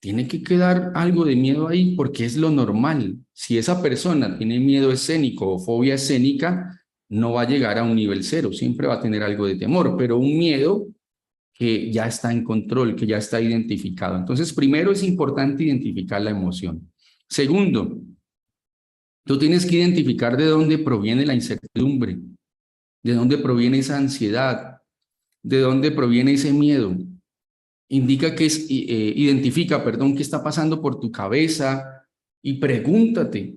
Tiene que quedar algo de miedo ahí porque es lo normal. Si esa persona tiene miedo escénico o fobia escénica, no va a llegar a un nivel cero, siempre va a tener algo de temor, pero un miedo que ya está en control, que ya está identificado. Entonces, primero es importante identificar la emoción. Segundo, tú tienes que identificar de dónde proviene la incertidumbre, de dónde proviene esa ansiedad, de dónde proviene ese miedo. Identifica, perdón, qué está pasando por tu cabeza y pregúntate,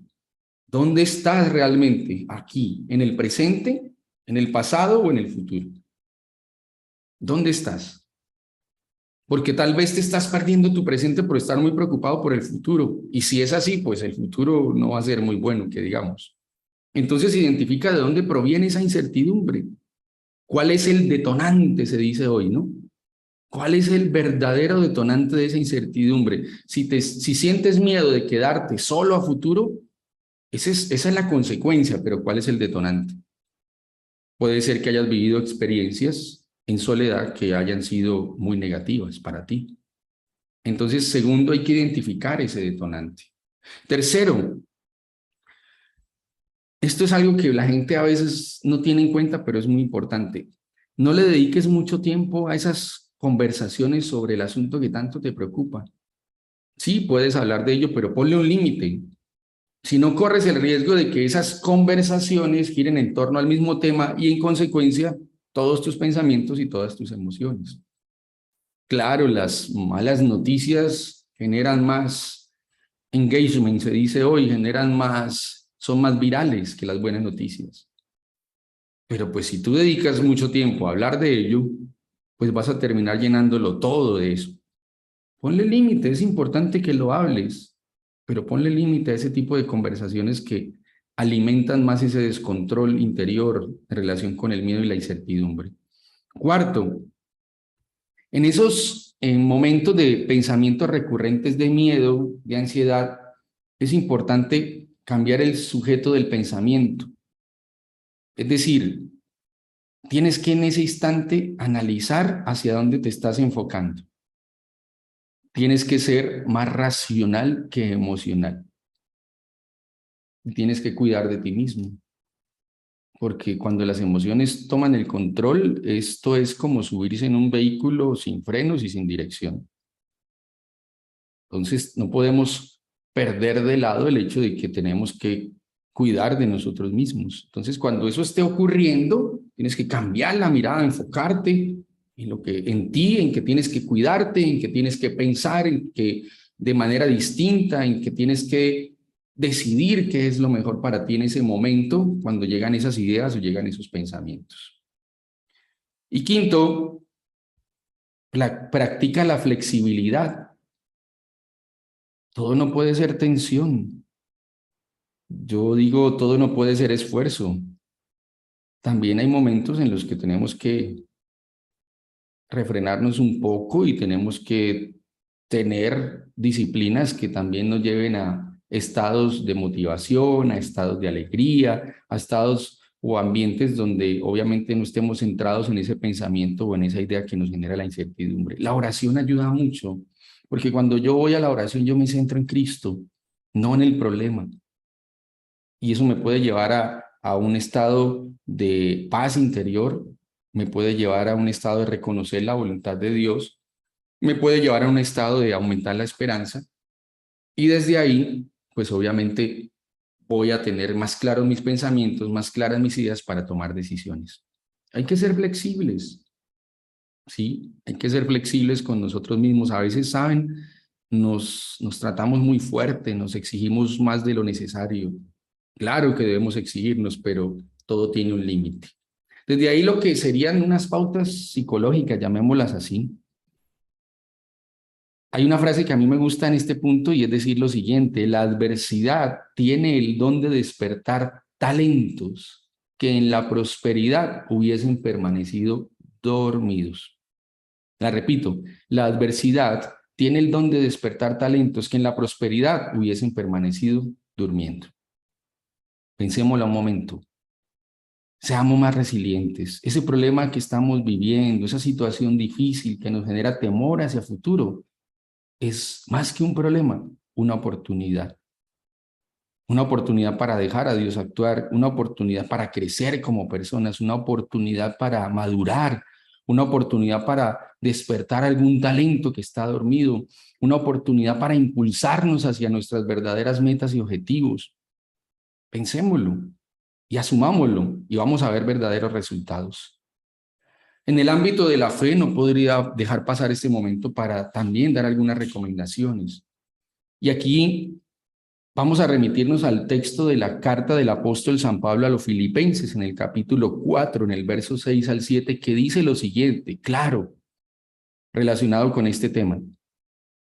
¿dónde estás realmente? ¿Aquí, en el presente, en el pasado o en el futuro? ¿Dónde estás? Porque tal vez te estás perdiendo tu presente por estar muy preocupado por el futuro. Y si es así, pues el futuro no va a ser muy bueno, que digamos. Entonces identifica de dónde proviene esa incertidumbre. ¿Cuál es el detonante, se dice hoy, ¿no? ¿Cuál es el verdadero detonante de esa incertidumbre? Si sientes miedo de quedarte solo a futuro, esa es la consecuencia, pero ¿cuál es el detonante? Puede ser que hayas vivido experiencias en soledad que hayan sido muy negativas para ti. Entonces, segundo, hay que identificar ese detonante. Tercero, esto es algo que la gente a veces no tiene en cuenta, pero es muy importante. No le dediques mucho tiempo a esas conversaciones sobre el asunto que tanto te preocupa. Sí, puedes hablar de ello, pero ponle un límite. Si no, corres el riesgo de que esas conversaciones giren en torno al mismo tema y en consecuencia todos tus pensamientos y todas tus emociones. Claro, las malas noticias generan más engagement, se dice hoy, son más virales que las buenas noticias. Pero pues si tú dedicas mucho tiempo a hablar de ello, pues vas a terminar llenándolo todo de eso. Ponle límite, es importante que lo hables, pero ponle límite a ese tipo de conversaciones que alimentan más ese descontrol interior en relación con el miedo y la incertidumbre. Cuarto, en esos momentos de pensamientos recurrentes de miedo, de ansiedad, es importante cambiar el sujeto del pensamiento. Es decir, tienes que en ese instante analizar hacia dónde te estás enfocando. Tienes que ser más racional que emocional. Tienes que cuidar de ti mismo, porque cuando las emociones toman el control, esto es como subirse en un vehículo sin frenos y sin dirección. Entonces, no podemos perder de lado el hecho de que tenemos que cuidar de nosotros mismos. Entonces, cuando eso esté ocurriendo, tienes que cambiar la mirada, enfocarte en ti, en que tienes que cuidarte, en que tienes que pensar, en que de manera distinta, en que tienes que decidir qué es lo mejor para ti en ese momento, cuando llegan esas ideas o llegan esos pensamientos. Y quinto, practica la flexibilidad. Todo no puede ser tensión. Yo digo, todo no puede ser esfuerzo. También hay momentos en los que tenemos que refrenarnos un poco y tenemos que tener disciplinas que también nos lleven a estados de motivación, a estados de alegría, a estados o ambientes donde obviamente no estemos centrados en ese pensamiento o en esa idea que nos genera la incertidumbre. La oración ayuda mucho, porque cuando yo voy a la oración yo me centro en Cristo, no en el problema. y eso me puede llevar a un estado de paz interior, me puede llevar a un estado de reconocer la voluntad de Dios, me puede llevar a un estado de aumentar la esperanza, y desde ahí, pues obviamente voy a tener más claros mis pensamientos, más claras mis ideas para tomar decisiones. Hay que ser flexibles, ¿sí? Hay que ser flexibles con nosotros mismos. A veces, ¿saben? Nos tratamos muy fuerte, nos exigimos más de lo necesario. Claro que debemos exigirnos, pero todo tiene un límite. Desde ahí lo que serían unas pautas psicológicas, llamémoslas así. Hay una frase que a mí me gusta en este punto y es decir lo siguiente: la adversidad tiene el don de despertar talentos que en la prosperidad hubiesen permanecido dormidos. La repito, la adversidad tiene el don de despertar talentos que en la prosperidad hubiesen permanecido durmiendo. Pensémoslo un momento. Seamos más resilientes. Ese problema que estamos viviendo, esa situación difícil que nos genera temor hacia el futuro, es más que un problema, una oportunidad. Una oportunidad para dejar a Dios actuar, una oportunidad para crecer como personas, una oportunidad para madurar, una oportunidad para despertar algún talento que está dormido, una oportunidad para impulsarnos hacia nuestras verdaderas metas y objetivos. Pensémoslo y asumámoslo y vamos a ver verdaderos resultados. En el ámbito de la fe no podría dejar pasar este momento para también dar algunas recomendaciones. Y aquí vamos a remitirnos al texto de la carta del apóstol San Pablo a los Filipenses en el capítulo 4, en el verso 6 al 7, que dice lo siguiente, claro, relacionado con este tema: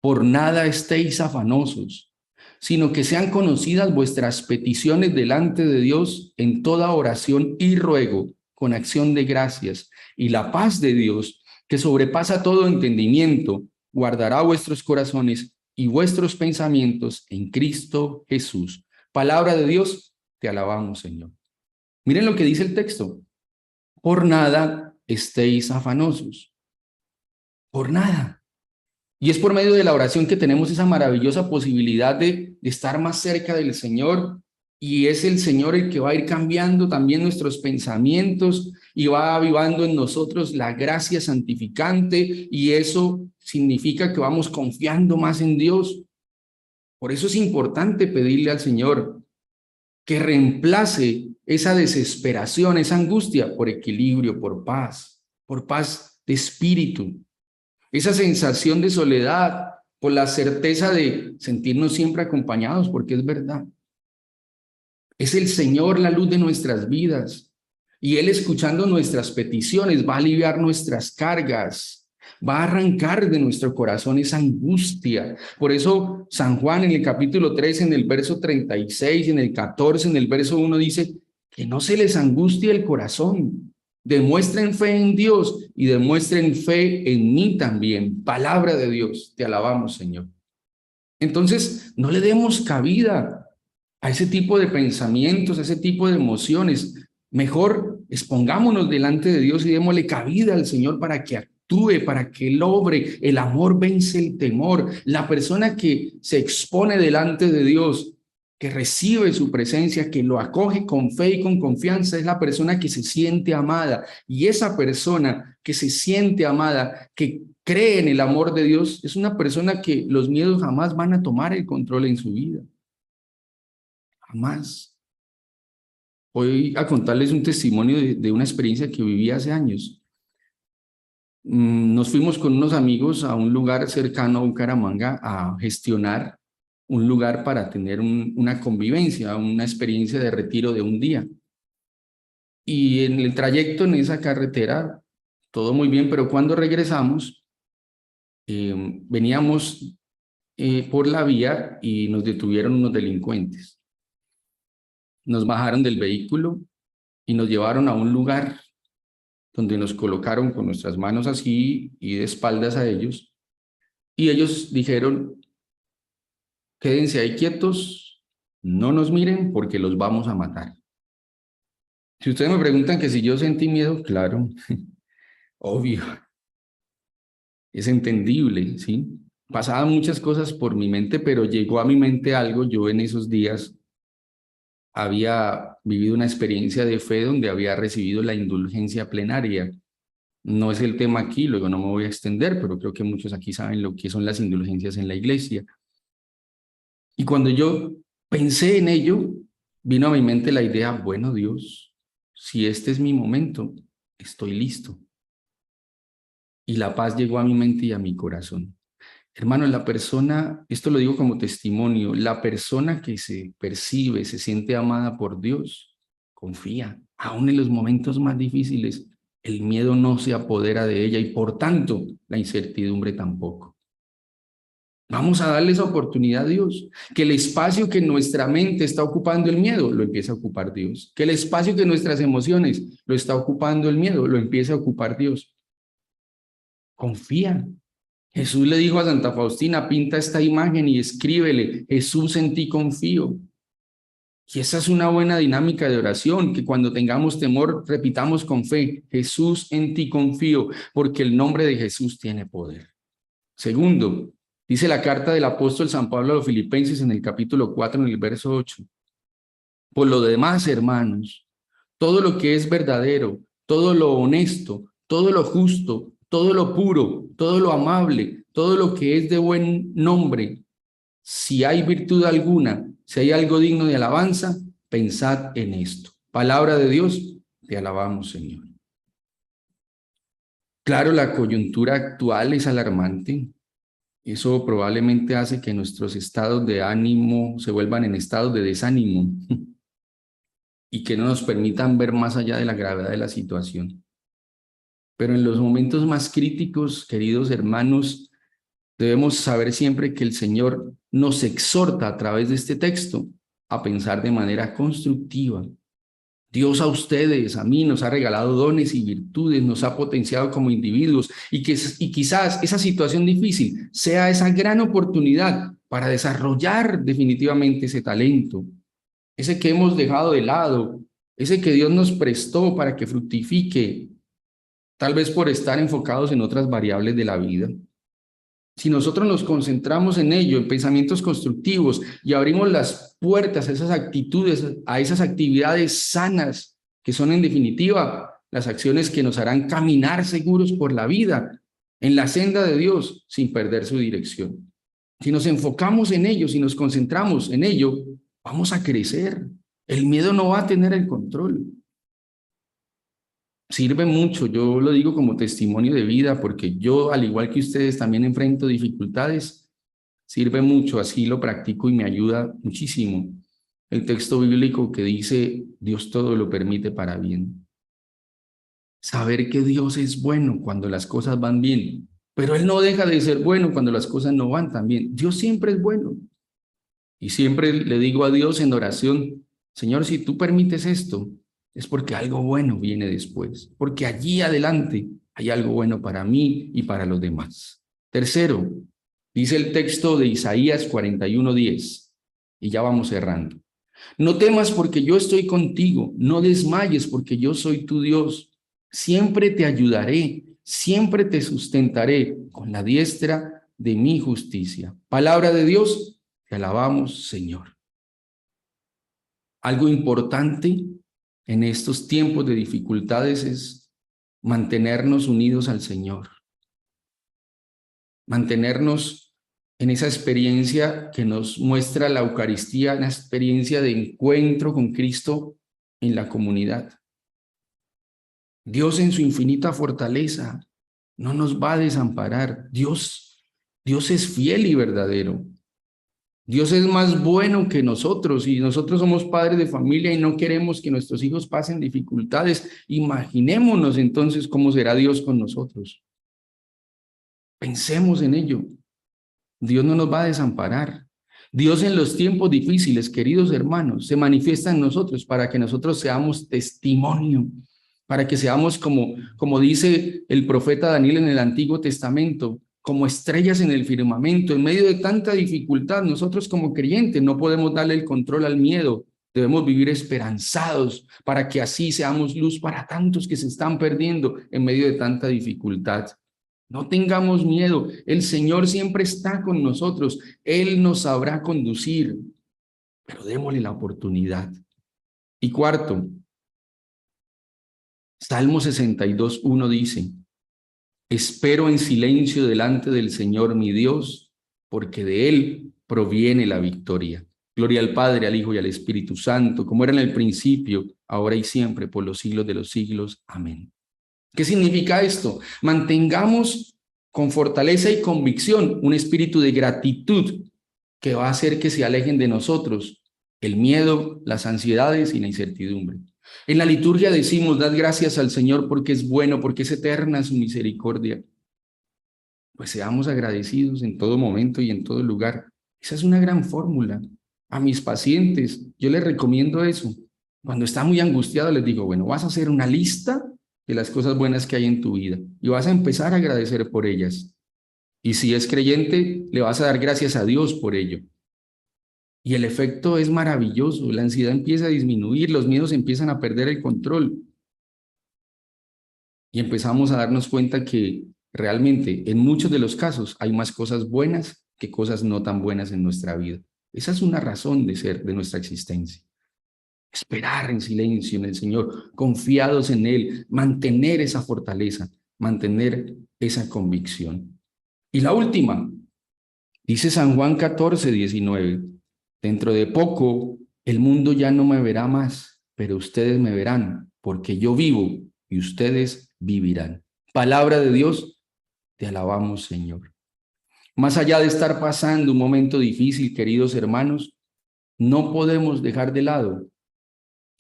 por nada estéis afanosos, sino que sean conocidas vuestras peticiones delante de Dios en toda oración y ruego, con acción de gracias, y la paz de Dios, que sobrepasa todo entendimiento, guardará vuestros corazones y vuestros pensamientos en Cristo Jesús. Palabra de Dios, te alabamos, Señor. Miren lo que dice el texto: por nada estéis afanosos, por nada. Y es por medio de la oración que tenemos esa maravillosa posibilidad de estar más cerca del Señor, y es el Señor el que va a ir cambiando también nuestros pensamientos y va avivando en nosotros la gracia santificante, y eso significa que vamos confiando más en Dios. Por eso es importante pedirle al Señor que reemplace esa desesperación, esa angustia, por equilibrio, por paz de espíritu. Esa sensación de soledad, por la certeza de sentirnos siempre acompañados, porque es verdad. Es el Señor la luz de nuestras vidas, y Él, escuchando nuestras peticiones, va a aliviar nuestras cargas, va a arrancar de nuestro corazón esa angustia. Por eso San Juan en el capítulo 3, en el verso 36, en el 14, en el verso 1 dice que no se les angustie el corazón. Demuestren fe en Dios y demuestren fe en mí también. Palabra de Dios, te alabamos, Señor. Entonces, no le demos cabida a ese tipo de pensamientos, a ese tipo de emociones. Mejor expongámonos delante de Dios y démosle cabida al Señor para que actúe, para que Él obre. El amor vence el temor. La persona que se expone delante de Dios, que recibe su presencia, que lo acoge con fe y con confianza, es la persona que se siente amada. Y esa persona que se siente amada, que cree en el amor de Dios, es una persona que los miedos jamás van a tomar el control en su vida. Jamás. Voy a contarles un testimonio de una experiencia que viví hace años. Nos fuimos con unos amigos a un lugar cercano a Bucaramanga a gestionar un lugar para tener una convivencia, una experiencia de retiro de un día. Y en el trayecto, en esa carretera, todo muy bien, pero cuando regresamos, veníamos por la vía y nos detuvieron unos delincuentes. Nos bajaron del vehículo y nos llevaron a un lugar donde nos colocaron con nuestras manos así y de espaldas a ellos, y ellos dijeron: quédense ahí quietos, no nos miren porque los vamos a matar. Si ustedes me preguntan que si yo sentí miedo, claro, obvio, es entendible, ¿sí? Pasaban muchas cosas por mi mente, pero llegó a mi mente algo. Yo en esos días había vivido una experiencia de fe donde había recibido la indulgencia plenaria. No es el tema aquí, luego no me voy a extender, pero creo que muchos aquí saben lo que son las indulgencias en la iglesia. Y cuando yo pensé en ello, vino a mi mente la idea, bueno, Dios, si este es mi momento, estoy listo. Y la paz llegó a mi mente y a mi corazón. Hermanos, la persona, esto lo digo como testimonio, la persona que se percibe, se siente amada por Dios, confía, aún en los momentos más difíciles, el miedo no se apodera de ella y por tanto la incertidumbre tampoco. Vamos a darle esa oportunidad a Dios, que el espacio que nuestra mente está ocupando el miedo, lo empieza a ocupar Dios, que el espacio que nuestras emociones lo está ocupando el miedo, lo empieza a ocupar Dios. Confía. Jesús le dijo a Santa Faustina, pinta esta imagen y escríbele, Jesús en ti confío. Y esa es una buena dinámica de oración, que cuando tengamos temor repitamos con fe, Jesús en ti confío, porque el nombre de Jesús tiene poder. Segundo, dice la carta del apóstol San Pablo a los Filipenses en el capítulo 4, en el verso 8. Por lo demás, hermanos, todo lo que es verdadero, todo lo honesto, todo lo justo, todo lo puro, todo lo amable, todo lo que es de buen nombre, si hay virtud alguna, si hay algo digno de alabanza, pensad en esto. Palabra de Dios, te alabamos, Señor. Claro, la coyuntura actual es alarmante. Eso probablemente hace que nuestros estados de ánimo se vuelvan en estados de desánimo y que no nos permitan ver más allá de la gravedad de la situación. Pero en los momentos más críticos, queridos hermanos, debemos saber siempre que el Señor nos exhorta a través de este texto a pensar de manera constructiva. Dios a ustedes, a mí, nos ha regalado dones y virtudes, nos ha potenciado como individuos y quizás esa situación difícil sea esa gran oportunidad para desarrollar definitivamente ese talento, ese que hemos dejado de lado, ese que Dios nos prestó para que fructifique, tal vez por estar enfocados en otras variables de la vida. Si nosotros nos concentramos en ello, en pensamientos constructivos y abrimos las puertas a esas actitudes, a esas actividades sanas, que son en definitiva las acciones que nos harán caminar seguros por la vida, en la senda de Dios, sin perder su dirección. Si nos enfocamos en ello, si nos concentramos en ello, vamos a crecer. El miedo no va a tener el control. Sirve mucho, yo lo digo como testimonio de vida, porque yo, al igual que ustedes, también enfrento dificultades. Sirve mucho, así lo practico y me ayuda muchísimo. El texto bíblico que dice, Dios todo lo permite para bien. Saber que Dios es bueno cuando las cosas van bien, pero Él no deja de ser bueno cuando las cosas no van tan bien. Dios siempre es bueno. Y siempre le digo a Dios en oración, Señor, si tú permites esto, es porque algo bueno viene después, porque allí adelante hay algo bueno para mí y para los demás. Tercero, dice el texto de Isaías 41:10, y ya vamos cerrando. No temas porque yo estoy contigo, no desmayes porque yo soy tu Dios. Siempre te ayudaré, siempre te sustentaré con la diestra de mi justicia. Palabra de Dios, te alabamos, Señor. Algo importante en estos tiempos de dificultades es mantenernos unidos al Señor, mantenernos en esa experiencia que nos muestra la Eucaristía, una experiencia de encuentro con Cristo en la comunidad. Dios en su infinita fortaleza no nos va a desamparar. Dios es fiel y verdadero. Dios es más bueno que nosotros y nosotros somos padres de familia y no queremos que nuestros hijos pasen dificultades. Imaginémonos entonces cómo será Dios con nosotros. Pensemos en ello. Dios no nos va a desamparar. Dios en los tiempos difíciles, queridos hermanos, se manifiesta en nosotros para que nosotros seamos testimonio, para que seamos como dice el profeta Daniel en el Antiguo Testamento, como estrellas en el firmamento. En medio de tanta dificultad, nosotros como creyentes no podemos darle el control al miedo. Debemos vivir esperanzados para que así seamos luz para tantos que se están perdiendo en medio de tanta dificultad. No tengamos miedo, el Señor siempre está con nosotros, Él nos sabrá conducir, pero démosle la oportunidad. Y cuarto, Salmo 62:1 dice: espero en silencio delante del Señor mi Dios, porque de Él proviene la victoria. Gloria al Padre, al Hijo y al Espíritu Santo, como era en el principio, ahora y siempre, por los siglos de los siglos. Amén. ¿Qué significa esto? Mantengamos con fortaleza y convicción un espíritu de gratitud que va a hacer que se alejen de nosotros el miedo, las ansiedades y la incertidumbre. En la liturgia decimos: dad gracias al Señor porque es bueno, porque es eterna su misericordia. Pues seamos agradecidos en todo momento y en todo lugar. Esa es una gran fórmula. A mis pacientes yo les recomiendo eso. Cuando está muy angustiado les digo: bueno, vas a hacer una lista de las cosas buenas que hay en tu vida y vas a empezar a agradecer por ellas. Y si es creyente, le vas a dar gracias a Dios por ello. Y el efecto es maravilloso. La ansiedad empieza a disminuir, los miedos empiezan a perder el control. Y empezamos a darnos cuenta que realmente en muchos de los casos hay más cosas buenas que cosas no tan buenas en nuestra vida. Esa es una razón de ser de nuestra existencia. Esperar en silencio en el Señor, confiados en Él, mantener esa fortaleza, mantener esa convicción. Y la última, dice San Juan 14:19, dentro de poco el mundo ya no me verá más, pero ustedes me verán, porque yo vivo y ustedes vivirán. Palabra de Dios, te alabamos, Señor. Más allá de estar pasando un momento difícil, queridos hermanos, no podemos dejar de lado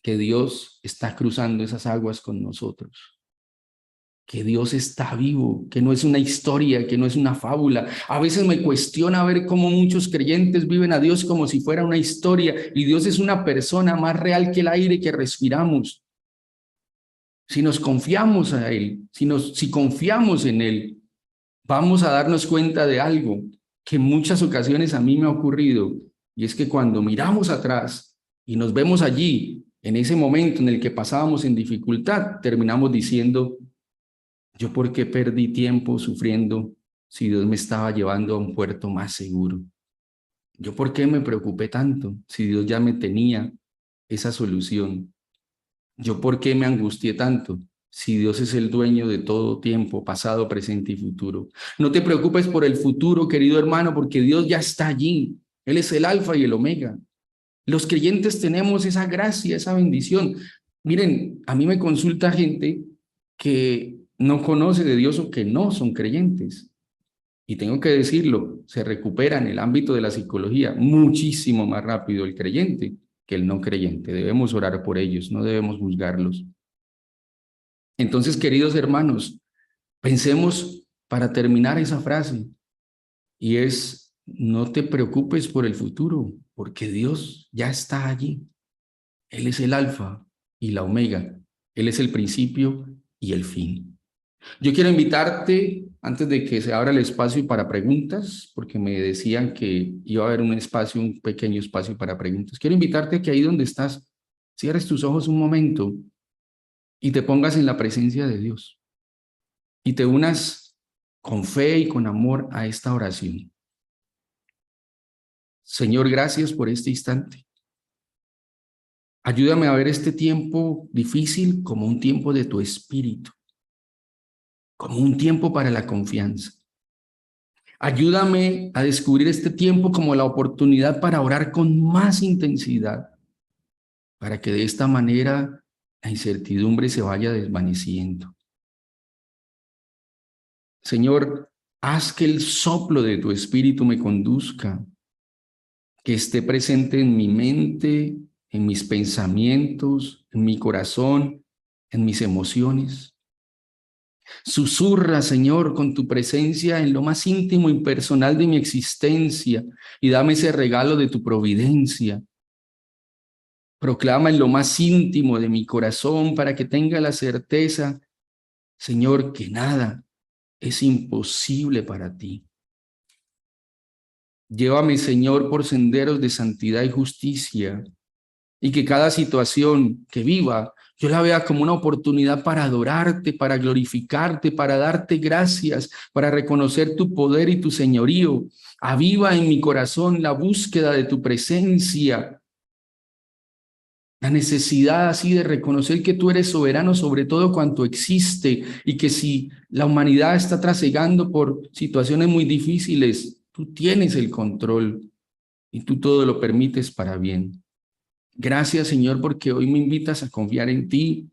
que Dios está cruzando esas aguas con nosotros, que Dios está vivo, que no es una historia, que no es una fábula. A veces me cuestiona ver cómo muchos creyentes viven a Dios como si fuera una historia, y Dios es una persona más real que el aire que respiramos. Si nos confiamos a Él, si confiamos en Él, vamos a darnos cuenta de algo que en muchas ocasiones a mí me ha ocurrido, y es que cuando miramos atrás y nos vemos allí, en ese momento en el que pasábamos en dificultad, terminamos diciendo: ¿yo por qué perdí tiempo sufriendo si Dios me estaba llevando a un puerto más seguro? ¿Yo por qué me preocupé tanto si Dios ya me tenía esa solución? ¿Yo por qué me angustié tanto si Dios es el dueño de todo tiempo, pasado, presente y futuro? No te preocupes por el futuro, querido hermano, porque Dios ya está allí. Él es el alfa y el omega. Los creyentes tenemos esa gracia, esa bendición. Miren, a mí me consulta gente que no conoce de Dios o que no son creyentes. Y tengo que decirlo, se recupera en el ámbito de la psicología muchísimo más rápido el creyente que el no creyente. Debemos orar por ellos, no debemos juzgarlos. Entonces, queridos hermanos, pensemos para terminar esa frase, y es: no te preocupes por el futuro, porque Dios ya está allí. Él es el alfa y la omega. Él es el principio y el fin. Yo quiero invitarte, antes de que se abra el espacio para preguntas, porque me decían que iba a haber un espacio, un pequeño espacio para preguntas. Quiero invitarte a que ahí donde estás, cierres tus ojos un momento y te pongas en la presencia de Dios y te unas con fe y con amor a esta oración. Señor, gracias por este instante. Ayúdame a ver este tiempo difícil como un tiempo de tu espíritu, como un tiempo para la confianza. Ayúdame a descubrir este tiempo como la oportunidad para orar con más intensidad, para que de esta manera la incertidumbre se vaya desvaneciendo. Señor, haz que el soplo de tu espíritu me conduzca, que esté presente en mi mente, en mis pensamientos, en mi corazón, en mis emociones. Susurra, Señor, con tu presencia en lo más íntimo y personal de mi existencia, y dame ese regalo de tu providencia. Proclama en lo más íntimo de mi corazón para que tenga la certeza, Señor, que nada es imposible para ti. Llévame, Señor, por senderos de santidad y justicia, y que cada situación que viva yo la vea como una oportunidad para adorarte, para glorificarte, para darte gracias, para reconocer tu poder y tu señorío. Aviva en mi corazón la búsqueda de tu presencia. La necesidad así de reconocer que tú eres soberano sobre todo cuanto existe y que si la humanidad está trasegando por situaciones muy difíciles, tú tienes el control y tú todo lo permites para bien. Gracias, Señor, porque hoy me invitas a confiar en ti,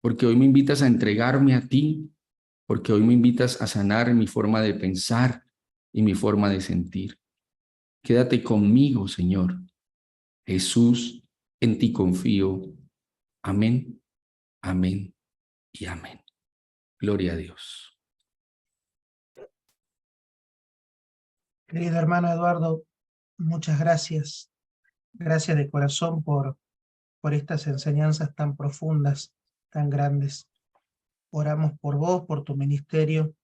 porque hoy me invitas a entregarme a ti, porque hoy me invitas a sanar mi forma de pensar y mi forma de sentir. Quédate conmigo, Señor. Jesús, en ti confío. Amén, amén y amén. Gloria a Dios. Querido hermano Eduardo, muchas gracias. Gracias de corazón por estas enseñanzas tan profundas, tan grandes. Oramos por vos, por tu ministerio,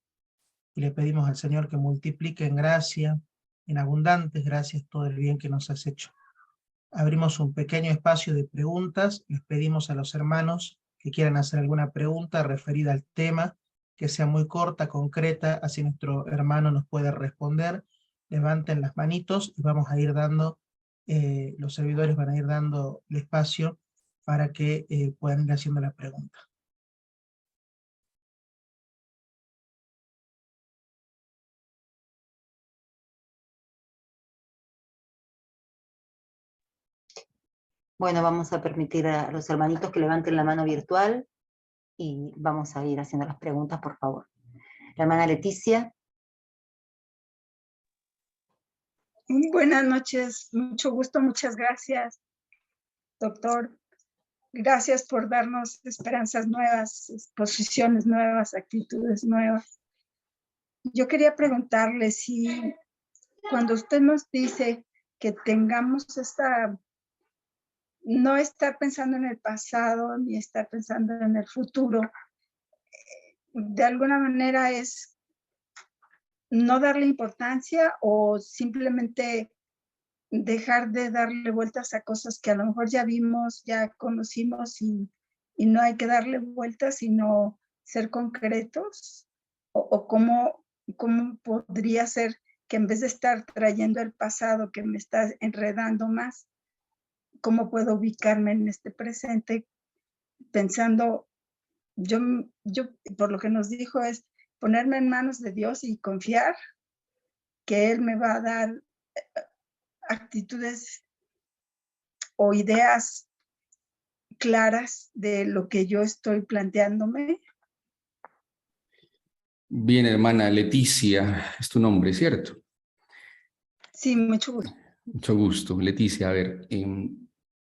y le pedimos al Señor que multiplique en gracia, en abundantes gracias, todo el bien que nos has hecho. Abrimos un pequeño espacio de preguntas. Les pedimos a los hermanos que quieran hacer alguna pregunta referida al tema, que sea muy corta, concreta, así nuestro hermano nos puede responder. Levanten las manitos y vamos a ir dando, los servidores van a ir dando el espacio para que puedan ir haciendo la pregunta. Bueno, vamos a permitir a los hermanitos que levanten la mano virtual y vamos a ir haciendo las preguntas, por favor. La hermana Leticia. Buenas noches, mucho gusto, muchas gracias, doctor. Gracias por darnos esperanzas nuevas, posiciones nuevas, actitudes nuevas. Yo quería preguntarle si cuando usted nos dice que tengamos no estar pensando en el pasado ni estar pensando en el futuro, de alguna manera es no darle importancia o simplemente dejar de darle vueltas a cosas que a lo mejor ya vimos, ya conocimos y no hay que darle vueltas, sino ser concretos, o cómo podría ser que en vez de estar trayendo el pasado que me está enredando más, cómo puedo ubicarme en este presente pensando, yo por lo que nos dijo es ponerme en manos de Dios y confiar que Él me va a dar actitudes o ideas claras de lo que yo estoy planteándome. Bien, hermana Leticia, es tu nombre, ¿cierto? Sí, mucho gusto. Mucho gusto, Leticia. A ver,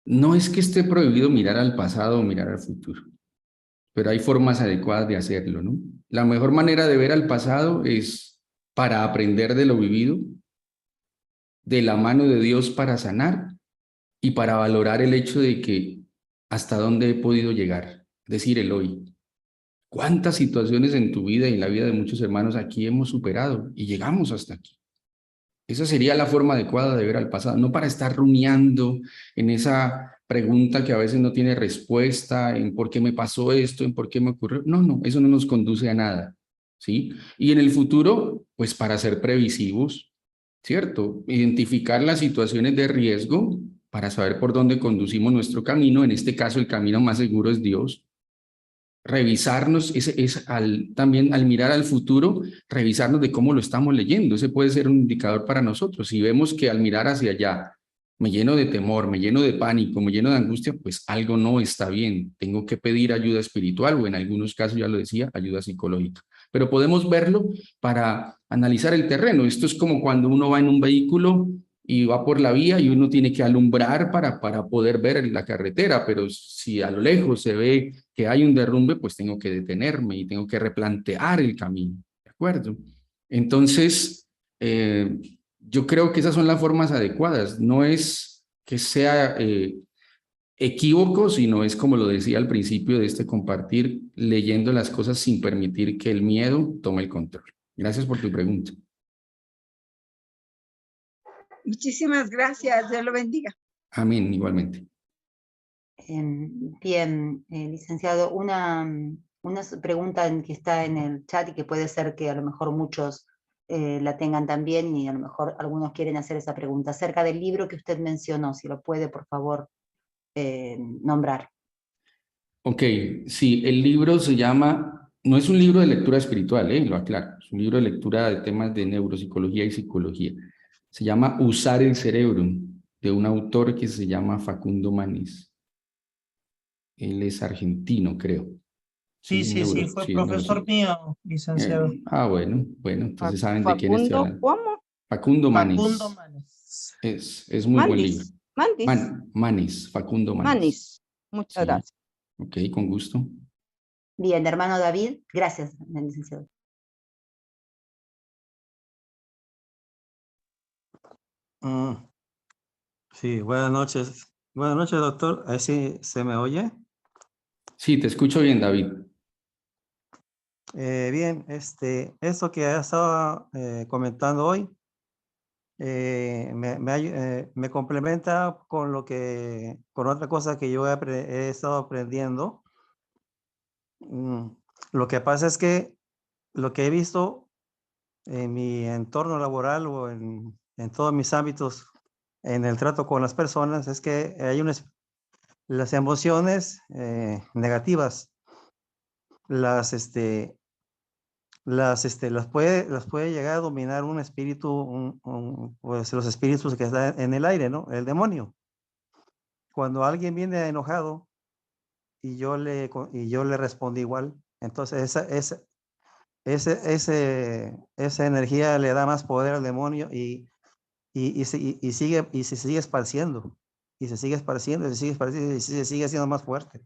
no es que esté prohibido mirar al pasado o mirar al futuro, pero hay formas adecuadas de hacerlo, ¿no? La mejor manera de ver al pasado es para aprender de lo vivido, de la mano de Dios para sanar y para valorar el hecho de que hasta dónde he podido llegar, es decir, el hoy. ¿Cuántas situaciones en tu vida y en la vida de muchos hermanos aquí hemos superado y llegamos hasta aquí? Esa sería la forma adecuada de ver al pasado, no para estar rumiando en esa pregunta que a veces no tiene respuesta, en por qué me pasó esto, en por qué me ocurrió. No, no, eso no nos conduce a nada, ¿sí? Y en el futuro, pues para ser previsivos, ¿cierto? Identificar las situaciones de riesgo para saber por dónde conducimos nuestro camino. En este caso, el camino más seguro es Dios. Revisarnos, también al mirar al futuro, revisarnos de cómo lo estamos leyendo. Ese puede ser un indicador para nosotros. Si vemos que al mirar hacia allá me lleno de temor, me lleno de pánico, me lleno de angustia, pues algo no está bien. Tengo que pedir ayuda espiritual o en algunos casos, ya lo decía, ayuda psicológica. Pero podemos verlo para analizar el terreno. Esto es como cuando uno va en un vehículo y va por la vía y uno tiene que alumbrar para poder ver la carretera, pero si a lo lejos se ve que hay un derrumbe, pues tengo que detenerme y tengo que replantear el camino, ¿de acuerdo? Entonces, yo creo que esas son las formas adecuadas, no es que sea equívoco, sino es como lo decía al principio de este compartir, leyendo las cosas sin permitir que el miedo tome el control. Gracias por tu pregunta. Muchísimas gracias, Dios lo bendiga. Amén, igualmente. Bien, licenciado, una pregunta que está en el chat y que puede ser que a lo mejor muchos la tengan también y a lo mejor algunos quieren hacer esa pregunta, acerca del libro que usted mencionó, si lo puede, por favor, nombrar. Ok, sí, el libro se llama, no es un libro de lectura espiritual, lo aclaro, es un libro de lectura de temas de neuropsicología y psicología. Se llama Usar el cerebro, de un autor que se llama Facundo Manes. Él es argentino, creo. Sí, sí, fue profesor mío, licenciado. Bueno, entonces saben de quién estoy hablando. ¿Cómo? Facundo Manes. Facundo Manes. Es muy buen libro. Manes, Facundo Manes. Manes. Muchas Sí. gracias. Ok, con gusto. Bien, hermano David, gracias, licenciado. Sí, buenas noches. Buenas noches, doctor. ¿Ahí sí se me oye? Sí, te escucho bien, David. Bien, esto que ha estado comentando hoy me complementa con con otra cosa que yo he estado aprendiendo. Lo que pasa es que lo que he visto en mi entorno laboral o en todos mis ámbitos en el trato con las personas es que hay las emociones negativas las puede llegar a dominar un espíritu, pues los espíritus que están en el aire, ¿no? El demonio. Cuando alguien viene enojado y yo le respondí igual, entonces esa energía le da más poder al demonio y se sigue esparciendo, y se sigue esparciendo, y se sigue esparciendo, y se sigue haciendo más fuerte.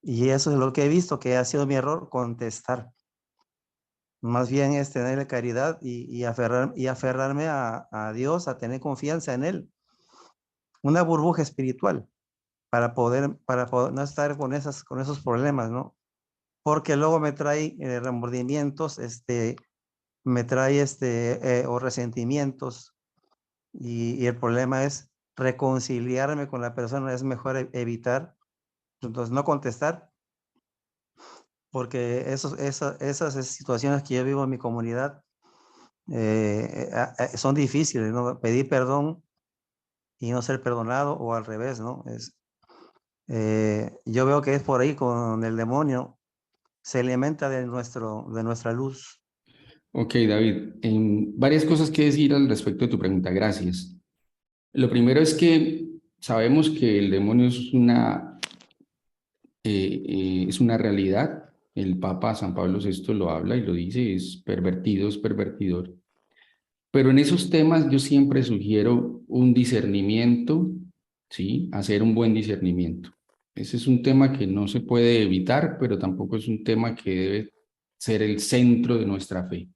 Y eso es lo que he visto, que ha sido mi error, contestar. Más bien es tener caridad y aferrarme a Dios, a tener confianza en Él. Una burbuja espiritual para poder no estar con esos problemas, ¿no? Porque luego me trae remordimientos, me trae o resentimientos y el problema es reconciliarme con la persona. Es mejor evitar, entonces no contestar, porque esas situaciones que yo vivo en mi comunidad son difíciles, ¿no? Pedir perdón y no ser perdonado, o al revés, ¿no? Yo veo que es por ahí con el demonio, se alimenta de nuestra luz. Ok, David, varias cosas que decir al respecto de tu pregunta. Gracias. Lo primero es que sabemos que el demonio es una realidad. El Papa San Pablo VI lo habla y lo dice, es pervertido, es pervertidor. Pero en esos temas yo siempre sugiero un discernimiento, ¿sí? Hacer un buen discernimiento. Ese es un tema que no se puede evitar, pero tampoco es un tema que debe ser el centro de nuestra fe.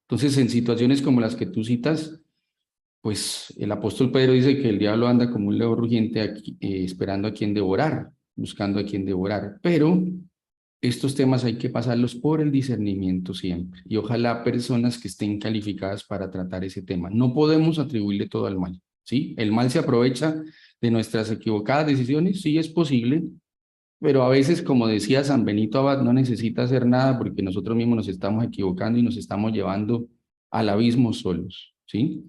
Entonces, en situaciones como las que tú citas, pues el apóstol Pedro dice que el diablo anda como un león rugiente aquí, esperando a quien devorar, buscando a quien devorar. Pero estos temas hay que pasarlos por el discernimiento siempre, y ojalá personas que estén calificadas para tratar ese tema. No podemos atribuirle todo al mal, ¿sí? El mal se aprovecha de nuestras equivocadas decisiones, sí es posible, pero a veces, como decía San Benito Abad, no necesita hacer nada porque nosotros mismos nos estamos equivocando y nos estamos llevando al abismo solos, ¿sí?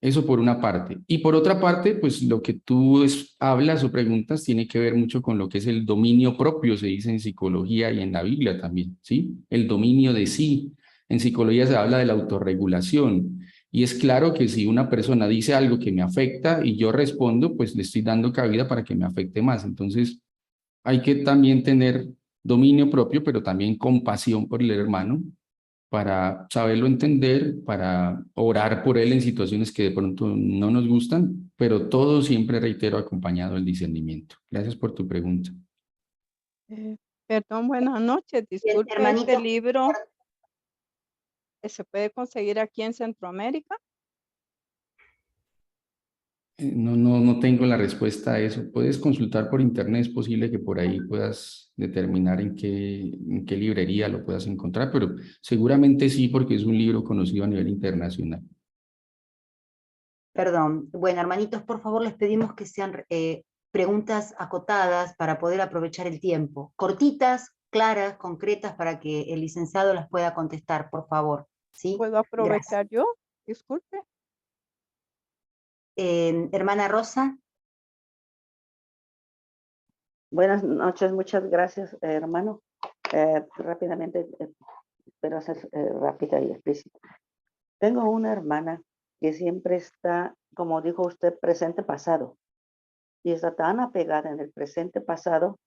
Eso por una parte. Y por otra parte, pues lo que tú hablas o preguntas tiene que ver mucho con lo que es el dominio propio, se dice en psicología y en la Biblia también, ¿sí? El dominio de sí. En psicología se habla de la autorregulación. Y es claro que si una persona dice algo que me afecta y yo respondo, pues le estoy dando cabida para que me afecte más. Entonces, hay que también tener dominio propio, pero también compasión por el hermano, para saberlo entender, para orar por él en situaciones que de pronto no nos gustan, pero todo siempre, reitero, acompañado del discernimiento. Gracias por tu pregunta. Perdón, buenas noches. Disculpe, hermanito, este libro se puede conseguir aquí en Centroamérica. No tengo la respuesta a eso. Puedes consultar por internet, es posible que por ahí puedas determinar en qué librería lo puedas encontrar, pero seguramente sí, porque es un libro conocido a nivel internacional. Perdón. Bueno, hermanitos, por favor, les pedimos que sean preguntas acotadas para poder aprovechar el tiempo. Cortitas, claras, concretas, para que el licenciado las pueda contestar, por favor. ¿Sí? ¿Puedo aprovechar yo? Disculpe. Hermana Rosa. Buenas noches, muchas gracias, hermano. Rápidamente, espero ser rápida y explícita. Tengo una hermana que siempre está, como dijo usted, presente pasado. Y está tan apegada en el presente pasado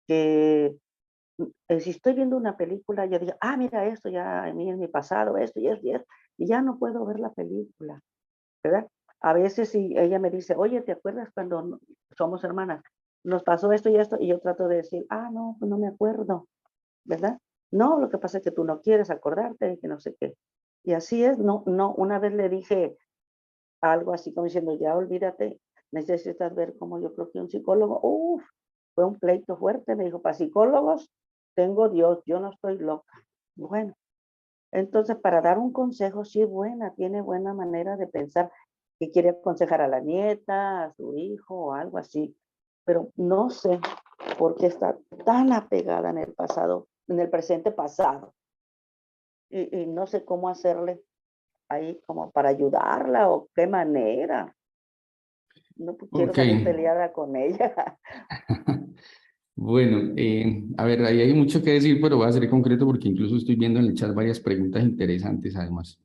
que si estoy viendo una película, yo digo, ah, mira esto, ya a mí en mi pasado, esto y esto y esto, y ya no puedo ver la película, ¿verdad? A veces si ella me dice, oye, ¿te acuerdas cuando somos hermanas? Nos pasó esto y esto, y yo trato de decir, ah, no, pues no me acuerdo, ¿verdad? No, lo que pasa es que tú no quieres acordarte y que no sé qué. Y así es, una vez le dije algo así como diciendo, ya olvídate, necesitas ver como yo creo que un psicólogo, fue un pleito fuerte, me dijo, para psicólogos tengo Dios, yo no estoy loca. Bueno, entonces para dar un consejo, sí es buena, tiene buena manera de pensar que quiere aconsejar a la nieta, a su hijo o algo así, pero no sé por qué está tan apegada en el pasado, en el presente pasado, y no sé cómo hacerle ahí como para ayudarla o qué manera. No quiero Ok. salir peleada con ella. Bueno, a ver, ahí hay mucho que decir, pero voy a ser concreto porque incluso estoy viendo en el chat varias preguntas interesantes además.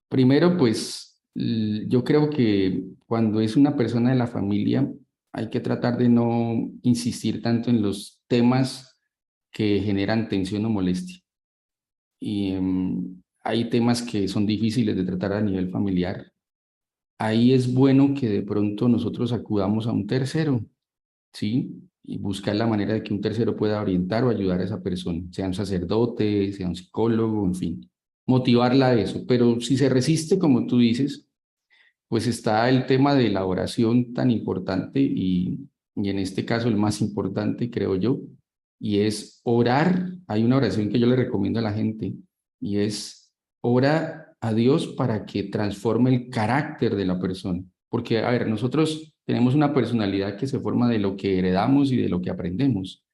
Primero, pues yo creo que cuando es una persona de la familia hay que tratar de no insistir tanto en los temas que generan tensión o molestia. Y hay temas que son difíciles de tratar a nivel familiar. Ahí es bueno que de pronto nosotros acudamos a un tercero, ¿sí? Y buscar la manera de que un tercero pueda orientar o ayudar a esa persona, sea un sacerdote, sea un psicólogo, en fin, motivarla a eso. Pero si se resiste, como tú dices, pues está el tema de la oración tan importante y en este caso el más importante, creo yo, y es orar. Hay una oración que yo le recomiendo a la gente y es ora a Dios para que transforme el carácter de la persona. Porque, a ver, nosotros tenemos una personalidad que se forma de lo que heredamos y de lo que aprendemos.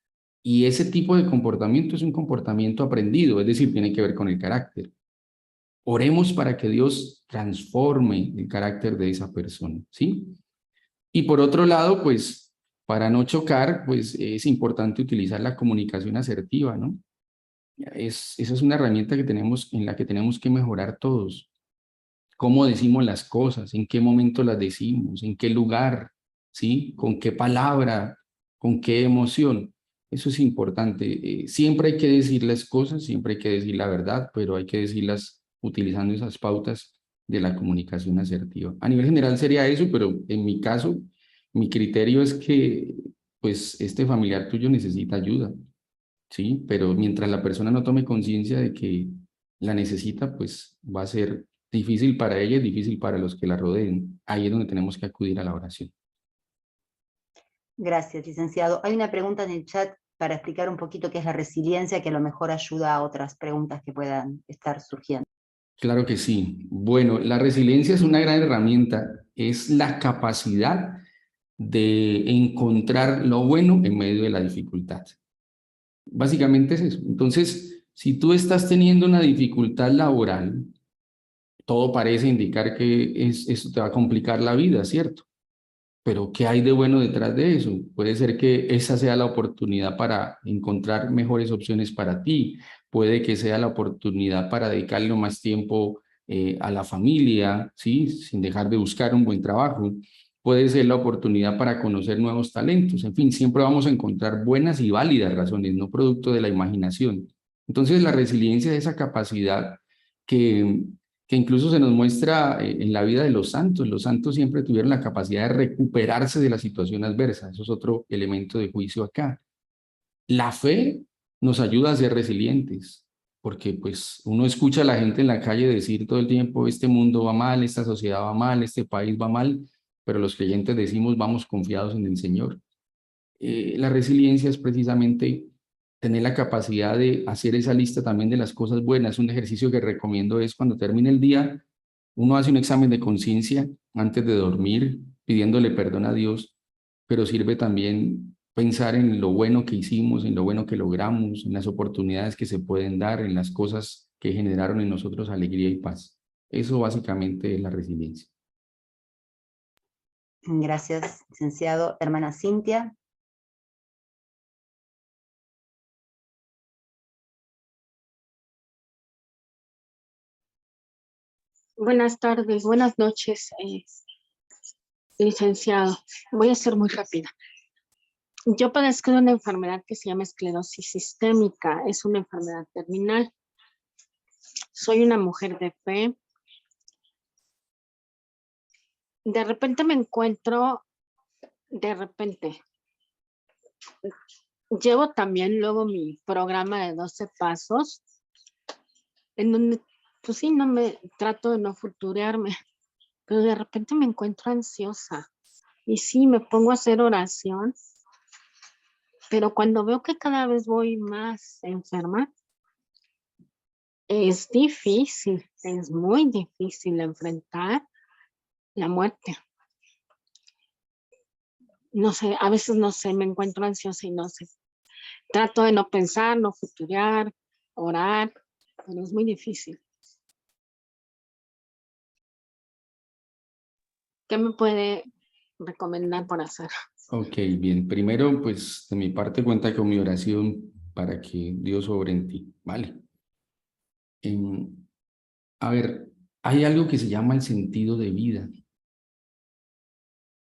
Y ese tipo de comportamiento es un comportamiento aprendido, es decir, tiene que ver con el carácter. Oremos para que Dios transforme el carácter de esa persona, ¿sí? Y por otro lado, pues, para no chocar, pues es importante utilizar la comunicación asertiva, ¿no? Esa es una herramienta que tenemos, en la que tenemos que mejorar todos. Cómo decimos las cosas, en qué momento las decimos, en qué lugar, ¿sí? Con qué palabra, con qué emoción. Eso es importante. Siempre hay que decir las cosas, siempre hay que decir la verdad, pero hay que decirlas utilizando esas pautas de la comunicación asertiva. A nivel general sería eso, pero en mi caso, mi criterio es que, pues, este familiar tuyo necesita ayuda, ¿sí? Pero mientras la persona no tome conciencia de que la necesita, pues va a ser difícil para ella y difícil para los que la rodeen. Ahí es donde tenemos que acudir a la oración. Gracias, licenciado. Hay una pregunta en el chat para explicar un poquito qué es la resiliencia, que a lo mejor ayuda a otras preguntas que puedan estar surgiendo. Claro que sí. Bueno, la resiliencia es una gran herramienta. Es la capacidad de encontrar lo bueno en medio de la dificultad. Básicamente es eso. Entonces, si tú estás teniendo una dificultad laboral, todo parece indicar que eso te va a complicar la vida, ¿cierto? Pero ¿qué hay de bueno detrás de eso? Puede ser que esa sea la oportunidad para encontrar mejores opciones para ti. Puede que sea la oportunidad para dedicarle más tiempo a la familia, ¿sí? Sin dejar de buscar un buen trabajo. Puede ser la oportunidad para conocer nuevos talentos. En fin, siempre vamos a encontrar buenas y válidas razones, no producto de la imaginación. Entonces, la resiliencia es esa capacidad que incluso se nos muestra en la vida de los santos. Los santos siempre tuvieron la capacidad de recuperarse de la situación adversa. Eso es otro elemento de juicio acá. La fe nos ayuda a ser resilientes, porque pues uno escucha a la gente en la calle decir todo el tiempo, este mundo va mal, esta sociedad va mal, este país va mal, pero los creyentes decimos, vamos confiados en el Señor. La resiliencia es precisamente tener la capacidad de hacer esa lista también de las cosas buenas. Un ejercicio que recomiendo es cuando termine el día, uno hace un examen de conciencia antes de dormir, pidiéndole perdón a Dios, pero sirve también pensar en lo bueno que hicimos, en lo bueno que logramos, en las oportunidades que se pueden dar, en las cosas que generaron en nosotros alegría y paz. Eso básicamente es la resiliencia. Gracias, licenciado. Hermana Cintia. Buenas tardes, buenas noches, licenciado. Voy a ser muy rápida. Yo padezco de una enfermedad que se llama esclerosis sistémica. Es una enfermedad terminal. Soy una mujer de fe. De repente me encuentro, llevo también luego mi programa de 12 pasos, en donde, pues sí, trato de no futurearme, pero de repente me encuentro ansiosa. Y sí, me pongo a hacer oración, pero cuando veo que cada vez voy más enferma, es difícil, es muy difícil enfrentar la muerte. No sé, a veces no sé, me encuentro ansiosa y no sé. Trato de no pensar, no futurear, orar, pero es muy difícil. ¿Qué me puede recomendar por hacer? Ok, bien. Primero, pues de mi parte cuenta con mi oración para que Dios obre en ti, ¿vale? A ver, hay algo que se llama el sentido de vida.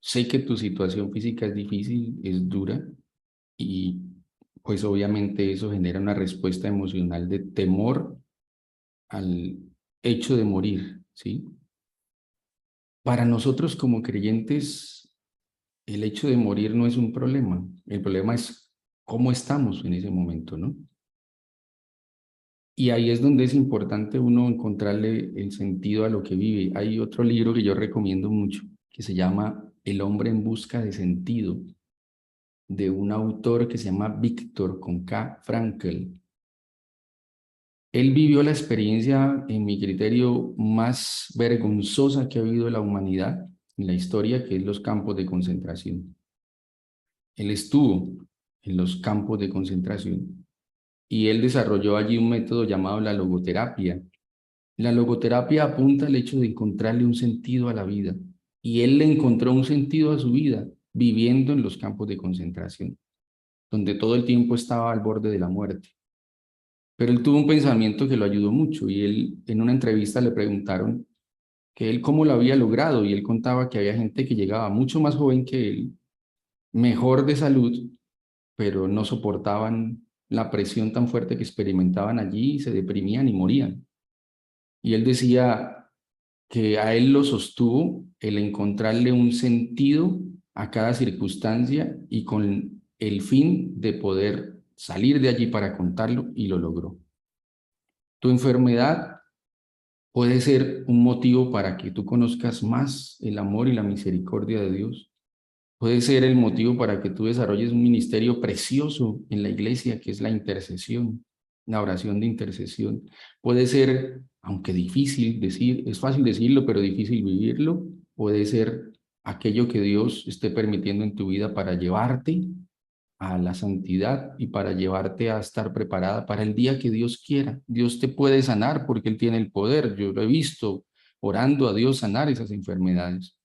Sé que tu situación física es difícil, es dura y pues obviamente eso genera una respuesta emocional de temor al hecho de morir, ¿sí? Para nosotros como creyentes, el hecho de morir no es un problema. El problema es cómo estamos en ese momento, ¿no? Y ahí es donde es importante uno encontrarle el sentido a lo que vive. Hay otro libro que yo recomiendo mucho, que se llama El hombre en busca de sentido, de un autor que se llama Viktor con K. Frankl. Él vivió la experiencia, en mi criterio, más vergonzosa que ha habido en la humanidad, en la historia, que es los campos de concentración. Él estuvo en los campos de concentración y él desarrolló allí un método llamado la logoterapia. La logoterapia apunta al hecho de encontrarle un sentido a la vida y él le encontró un sentido a su vida viviendo en los campos de concentración, donde todo el tiempo estaba al borde de la muerte. Pero él tuvo un pensamiento que lo ayudó mucho y él en una entrevista le preguntaron que él cómo lo había logrado y él contaba que había gente que llegaba mucho más joven que él, mejor de salud, pero no soportaban la presión tan fuerte que experimentaban allí y se deprimían y morían. Y él decía que a él lo sostuvo el encontrarle un sentido a cada circunstancia y con el fin de poder salir de allí para contarlo y lo logró. Tu enfermedad puede ser un motivo para que tú conozcas más el amor y la misericordia de Dios. Puede ser el motivo para que tú desarrolles un ministerio precioso en la iglesia, que es la intercesión, la oración de intercesión. Puede ser, aunque difícil decir, es fácil decirlo, pero difícil vivirlo, puede ser aquello que Dios esté permitiendo en tu vida para llevarte a la santidad y para llevarte a estar preparada para el día que Dios quiera. Dios te puede sanar porque Él tiene el poder. Yo lo he visto orando a Dios sanar esas enfermedades,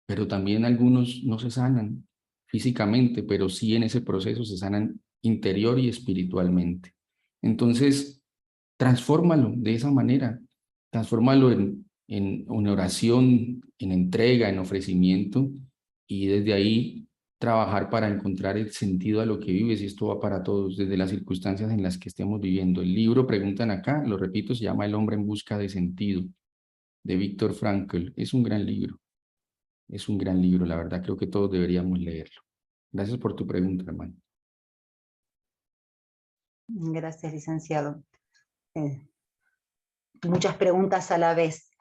pero también algunos no se sanan físicamente, pero sí en ese proceso se sanan interior y espiritualmente. Entonces, transfórmalo de esa manera, transfórmalo en una oración, en entrega, en ofrecimiento, y desde ahí trabajar para encontrar el sentido a lo que vives, y esto va para todos, desde las circunstancias en las que estemos viviendo. El libro, preguntan acá, lo repito, se llama El hombre en busca de sentido, de Viktor Frankl. Es un gran libro. Es un gran libro, la verdad, creo que todos deberíamos leerlo. Gracias por tu pregunta, hermano. Gracias, licenciado. Muchas preguntas a la vez.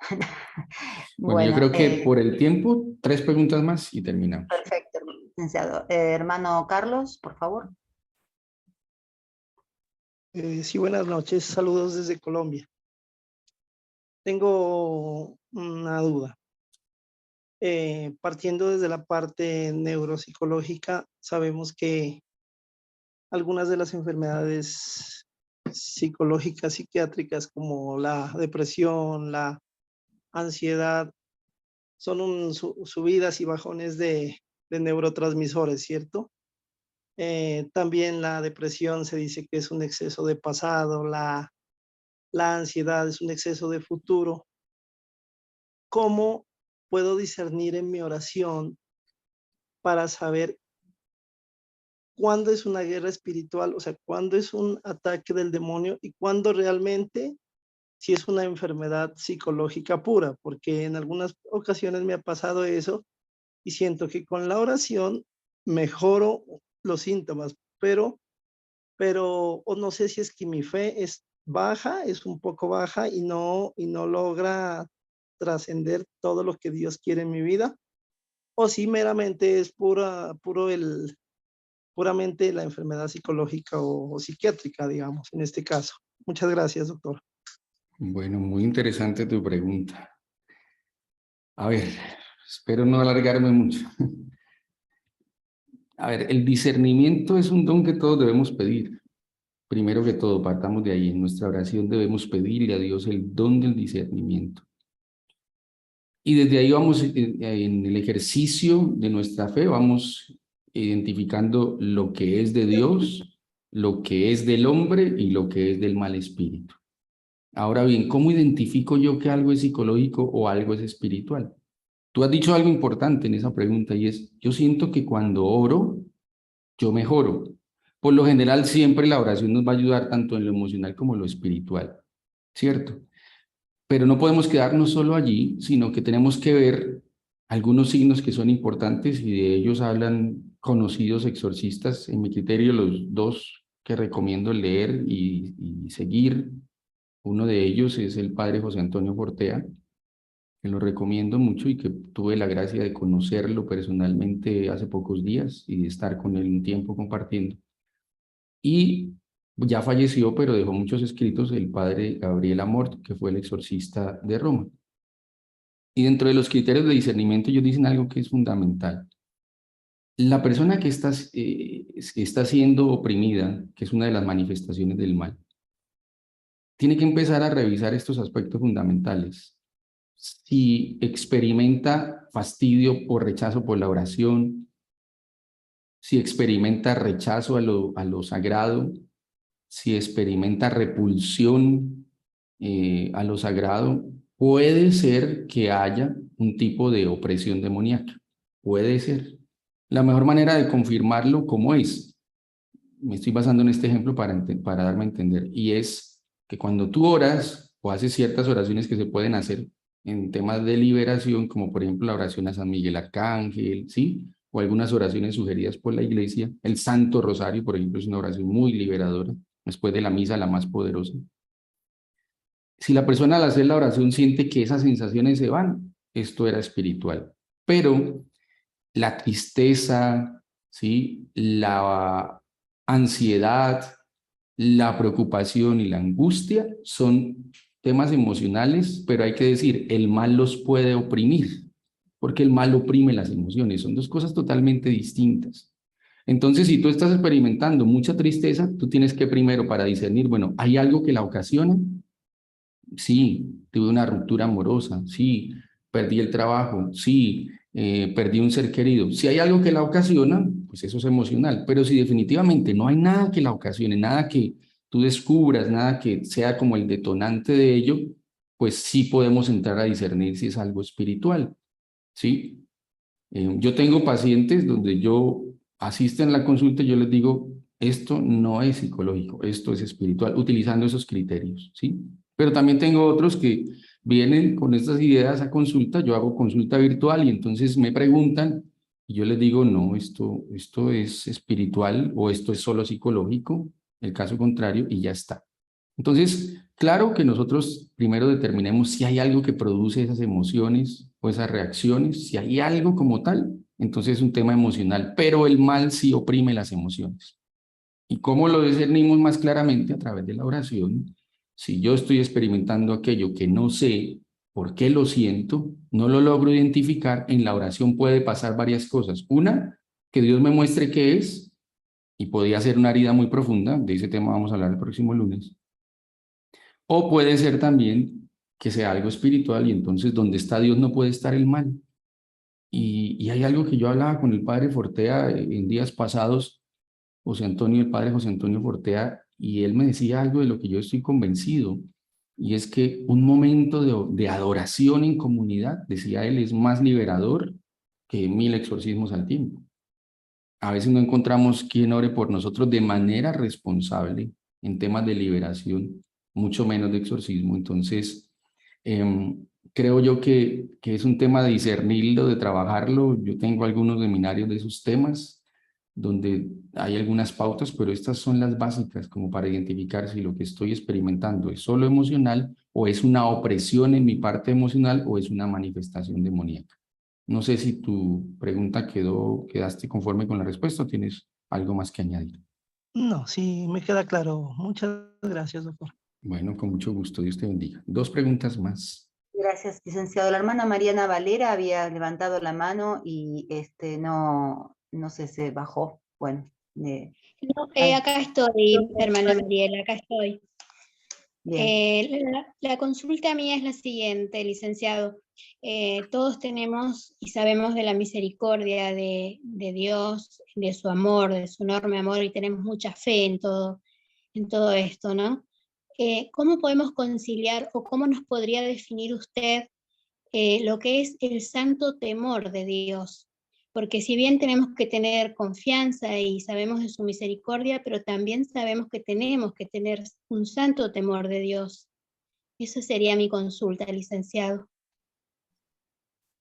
Bueno, yo creo que por el tiempo, 3 preguntas más y terminamos. Perfecto, licenciado. Hermano Carlos, por favor. Sí, buenas noches. Saludos desde Colombia. Tengo una duda. Partiendo desde la parte neuropsicológica, sabemos que algunas de las enfermedades psicológicas, psiquiátricas, como la depresión, la ansiedad, son subidas y bajones de neurotransmisores, ¿cierto? También la depresión se dice que es un exceso de pasado, la ansiedad es un exceso de futuro. ¿Cómo puedo discernir en mi oración para saber cuándo es una guerra espiritual, o sea, cuándo es un ataque del demonio y cuándo realmente si es una enfermedad psicológica pura? Porque en algunas ocasiones me ha pasado eso y siento que con la oración mejoro los síntomas, pero o no sé si es que mi fe es baja, es un poco baja y no logra trascender todo lo que Dios quiere en mi vida, o si meramente es puramente la enfermedad psicológica o psiquiátrica, digamos, en este caso. Muchas gracias, doctor. Bueno, muy interesante tu pregunta. A ver, espero no alargarme mucho. A ver, el discernimiento es un don que todos debemos pedir. Primero que todo, partamos de ahí. En nuestra oración debemos pedirle a Dios el don del discernimiento. Y desde ahí vamos, en el ejercicio de nuestra fe, vamos identificando lo que es de Dios, lo que es del hombre y lo que es del mal espíritu. Ahora bien, ¿cómo identifico yo que algo es psicológico o algo es espiritual? Tú has dicho algo importante en esa pregunta y es, yo siento que cuando oro, yo mejoro. Por lo general, siempre la oración nos va a ayudar tanto en lo emocional como en lo espiritual, ¿cierto? Pero no podemos quedarnos solo allí, sino que tenemos que ver algunos signos que son importantes y de ellos hablan conocidos exorcistas. En mi criterio, los dos que recomiendo leer y seguir, uno de ellos es el padre José Antonio Fortea, que lo recomiendo mucho y que tuve la gracia de conocerlo personalmente hace pocos días y de estar con él un tiempo compartiendo. Y ya falleció, pero dejó muchos escritos, el padre Gabriel Amort, que fue el exorcista de Roma. Y dentro de los criterios de discernimiento ellos dicen algo que es fundamental. La persona que está siendo oprimida, que es una de las manifestaciones del mal, tiene que empezar a revisar estos aspectos fundamentales. Si experimenta fastidio o rechazo por la oración, si experimenta rechazo a lo sagrado, si experimenta repulsión a lo sagrado, puede ser que haya un tipo de opresión demoníaca. Puede ser. La mejor manera de confirmarlo, ¿cómo es? Me estoy basando en este ejemplo para darme a entender. Y es que cuando tú oras o haces ciertas oraciones que se pueden hacer en temas de liberación, como por ejemplo la oración a San Miguel Arcángel, ¿sí? O algunas oraciones sugeridas por la iglesia. El Santo Rosario, por ejemplo, es una oración muy liberadora. Después de la misa, la más poderosa. Si la persona al hacer la oración siente que esas sensaciones se van, esto era espiritual. Pero la tristeza, ¿sí? La ansiedad, la preocupación y la angustia son temas emocionales, pero hay que decir, el mal los puede oprimir, porque el mal oprime las emociones. Son dos cosas totalmente distintas. Entonces, si tú estás experimentando mucha tristeza, tú tienes que primero para discernir, bueno, ¿hay algo que la ocasiona? Sí, tuve una ruptura amorosa, sí, perdí el trabajo, sí, perdí un ser querido. Si hay algo que la ocasiona, pues eso es emocional, pero si definitivamente no hay nada que la ocasione, nada que tú descubras, nada que sea como el detonante de ello, pues sí podemos entrar a discernir si es algo espiritual, ¿sí? Yo tengo pacientes donde yo asisten a la consulta y yo les digo, esto no es psicológico, esto es espiritual, utilizando esos criterios, ¿sí? Pero también tengo otros que vienen con estas ideas a consulta, yo hago consulta virtual y entonces me preguntan y yo les digo, no, esto es espiritual o esto es solo psicológico, el caso contrario y ya está. Entonces, claro que nosotros primero determinemos si hay algo que produce esas emociones o esas reacciones, si hay algo como tal, entonces es un tema emocional, pero el mal sí oprime las emociones. ¿Y cómo lo discernimos más claramente? A través de la oración. Si yo estoy experimentando aquello que no sé por qué lo siento, no lo logro identificar, en la oración puede pasar varias cosas. Una, que Dios me muestre qué es, y podría ser una herida muy profunda, de ese tema vamos a hablar el próximo lunes. O puede ser también que sea algo espiritual y entonces donde está Dios no puede estar el mal. Y hay algo que yo hablaba con el padre Fortea en días pasados, el padre José Antonio Fortea, y él me decía algo de lo que yo estoy convencido, y es que un momento de adoración en comunidad, decía él, es más liberador que 1000 exorcismos al tiempo. A veces no encontramos quien ore por nosotros de manera responsable en temas de liberación, mucho menos de exorcismo. Entonces, creo yo que es un tema de discernirlo, de trabajarlo. Yo tengo algunos seminarios de esos temas donde hay algunas pautas, pero estas son las básicas como para identificar si lo que estoy experimentando es solo emocional o es una opresión en mi parte emocional o es una manifestación demoníaca. No sé si tu pregunta quedaste conforme con la respuesta o tienes algo más que añadir. No, sí, me queda claro. Muchas gracias, doctor. Bueno, con mucho gusto. Dios te bendiga. 2 preguntas más. Gracias, licenciado. La hermana Mariana Valera había levantado la mano y no sé, se bajó. Bueno. No, Ay. acá estoy, hermana Mariela, acá estoy. Bien. La consulta mía es la siguiente, licenciado. Todos tenemos y sabemos de la misericordia de Dios, de su amor, de su enorme amor, y tenemos mucha fe en todo esto, ¿no? ¿Cómo podemos conciliar o cómo nos podría definir usted lo que es el santo temor de Dios? Porque si bien tenemos que tener confianza y sabemos de su misericordia, pero también sabemos que tenemos que tener un santo temor de Dios. Esa sería mi consulta, licenciado.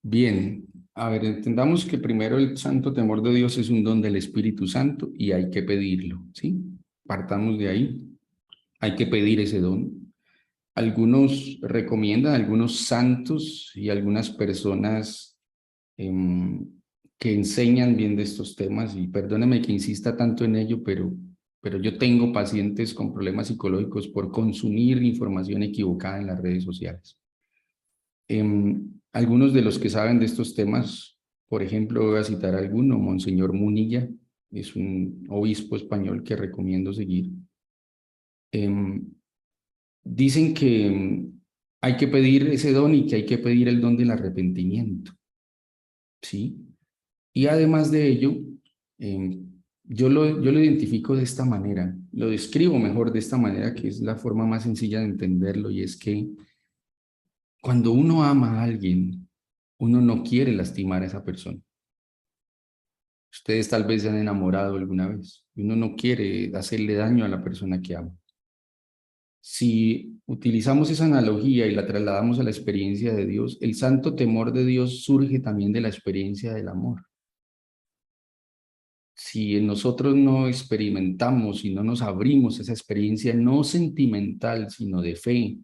Bien, a ver, entendamos que primero el santo temor de Dios es un don del Espíritu Santo y hay que pedirlo, ¿sí? Partamos de ahí. Hay que pedir ese don. Algunos recomiendan, algunos santos y algunas personas que enseñan bien de estos temas, y perdóneme que insista tanto en ello, pero yo tengo pacientes con problemas psicológicos por consumir información equivocada en las redes sociales. Algunos de los que saben de estos temas, por ejemplo, voy a citar a alguno, Monseñor Munilla, es un obispo español que recomiendo seguir. Dicen que hay que pedir ese don y que hay que pedir el don del arrepentimiento, ¿sí? Y además de ello, yo lo identifico de esta manera, lo describo mejor de esta manera, que es la forma más sencilla de entenderlo, y es que cuando uno ama a alguien, uno no quiere lastimar a esa persona. Ustedes tal vez se han enamorado alguna vez. Uno no quiere hacerle daño a la persona que ama. Si utilizamos esa analogía y la trasladamos a la experiencia de Dios, el santo temor de Dios surge también de la experiencia del amor. Si en nosotros no experimentamos y no nos abrimos esa experiencia no sentimental, sino de fe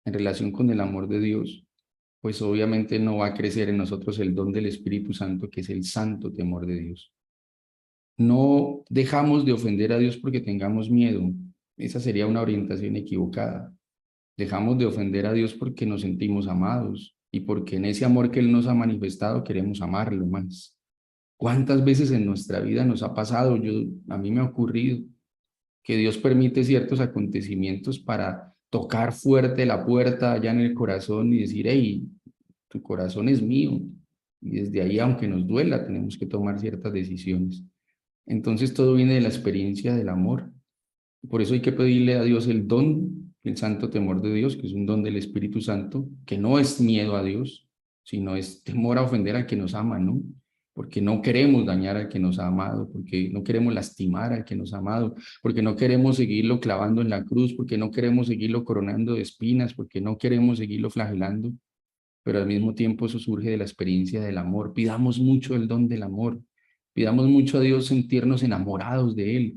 en relación con el amor de Dios, pues obviamente no va a crecer en nosotros el don del Espíritu Santo, que es el santo temor de Dios. No dejamos de ofender a Dios porque tengamos miedo. Esa sería una orientación equivocada. Dejamos de ofender a Dios porque nos sentimos amados y porque en ese amor que Él nos ha manifestado queremos amarlo más. ¿Cuántas veces en nuestra vida nos ha pasado? A mí me ha ocurrido que Dios permite ciertos acontecimientos para tocar fuerte la puerta allá en el corazón y decir, hey, tu corazón es mío. Y desde ahí, aunque nos duela, tenemos que tomar ciertas decisiones. Entonces todo viene de la experiencia del amor. Por eso hay que pedirle a Dios el don, el santo temor de Dios, que es un don del Espíritu Santo, que no es miedo a Dios, sino es temor a ofender al que nos ama, ¿no? Porque no queremos dañar al que nos ha amado, porque no queremos lastimar al que nos ha amado, porque no queremos seguirlo clavando en la cruz, porque no queremos seguirlo coronando de espinas, porque no queremos seguirlo flagelando, pero al mismo tiempo eso surge de la experiencia del amor. Pidamos mucho el don del amor, pidamos mucho a Dios sentirnos enamorados de Él,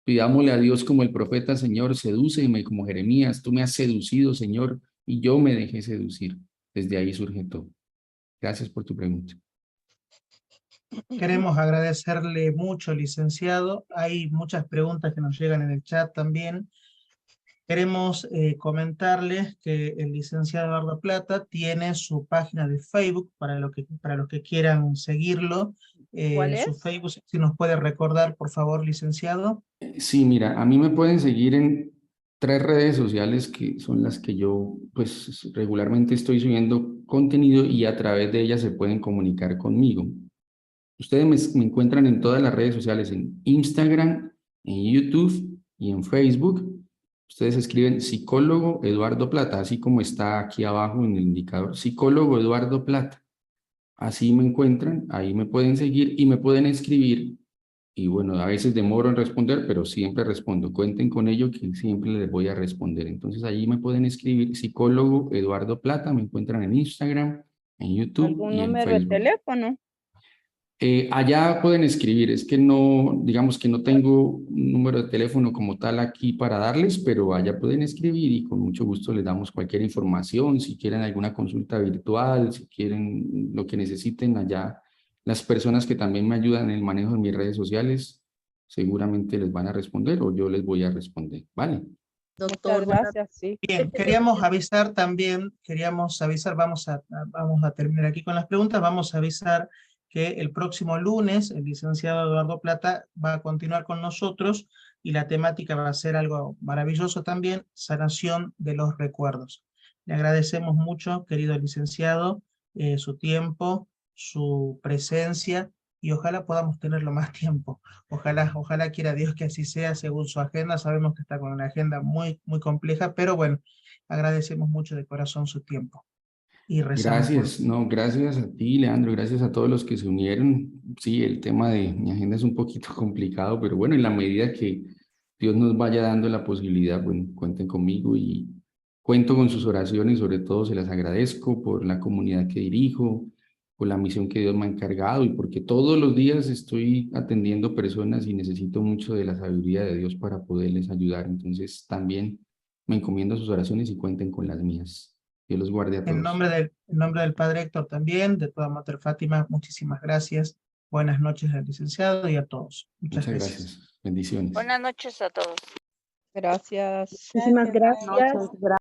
pidámosle a Dios como el profeta, Señor, sedúceme como Jeremías, tú me has seducido, Señor, y yo me dejé seducir. Desde ahí surge todo. Gracias por tu pregunta. Queremos agradecerle mucho, licenciado. Hay muchas preguntas que nos llegan en el chat también. Queremos comentarles que el licenciado Eduardo Plata tiene su página de Facebook para los que quieran seguirlo. ¿Cuál Su es? Facebook, si nos puede recordar, por favor, licenciado. Sí, mira, a mí me pueden seguir en 3 redes sociales que son las que yo pues regularmente estoy subiendo contenido y a través de ellas se pueden comunicar conmigo. Ustedes me encuentran en todas las redes sociales, en Instagram, en YouTube y en Facebook. Ustedes escriben psicólogo Eduardo Plata, así como está aquí abajo en el indicador, psicólogo Eduardo Plata. Así me encuentran, ahí me pueden seguir y me pueden escribir. Y bueno, a veces demoro en responder, pero siempre respondo. Cuenten con ello que siempre les voy a responder. Entonces allí me pueden escribir psicólogo Eduardo Plata, me encuentran en Instagram, en YouTube ¿Algún y en número de Facebook. teléfono? Allá pueden escribir, es que no, digamos que no tengo un número de teléfono como tal aquí para darles, pero allá pueden escribir y con mucho gusto les damos cualquier información, si quieren alguna consulta virtual, si quieren lo que necesiten allá. Las personas que también me ayudan en el manejo de mis redes sociales seguramente les van a responder o yo les voy a responder, ¿vale? Muchas gracias, sí. Bien, queríamos avisar también, vamos a terminar aquí con las preguntas, vamos a avisar que el próximo lunes el licenciado Eduardo Plata va a continuar con nosotros y la temática va a ser algo maravilloso también, sanación de los recuerdos. Le agradecemos mucho, querido licenciado, su tiempo, su presencia y ojalá podamos tenerlo más tiempo. Ojalá quiera Dios que así sea según su agenda. Sabemos que está con una agenda muy compleja, pero bueno, agradecemos mucho de corazón su tiempo. Y rezamos Gracias, no, gracias a ti, Leandro, gracias a todos los que se unieron. Sí, el tema de mi agenda es un poquito complicado, pero bueno, en la medida que Dios nos vaya dando la posibilidad, bueno, cuenten conmigo y cuento con sus oraciones, sobre todo se las agradezco por la comunidad que dirijo, por la misión que Dios me ha encargado y porque todos los días estoy atendiendo personas y necesito mucho de la sabiduría de Dios para poderles ayudar. Entonces también me encomiendo sus oraciones y cuenten con las mías. Dios los guarde a en todos. nombre del Padre Héctor también, de toda Mater Fátima, muchísimas gracias. Buenas noches al licenciado y a todos. Muchas Muchas gracias. gracias. Bendiciones. Buenas noches a todos. Gracias. Muchísimas gracias.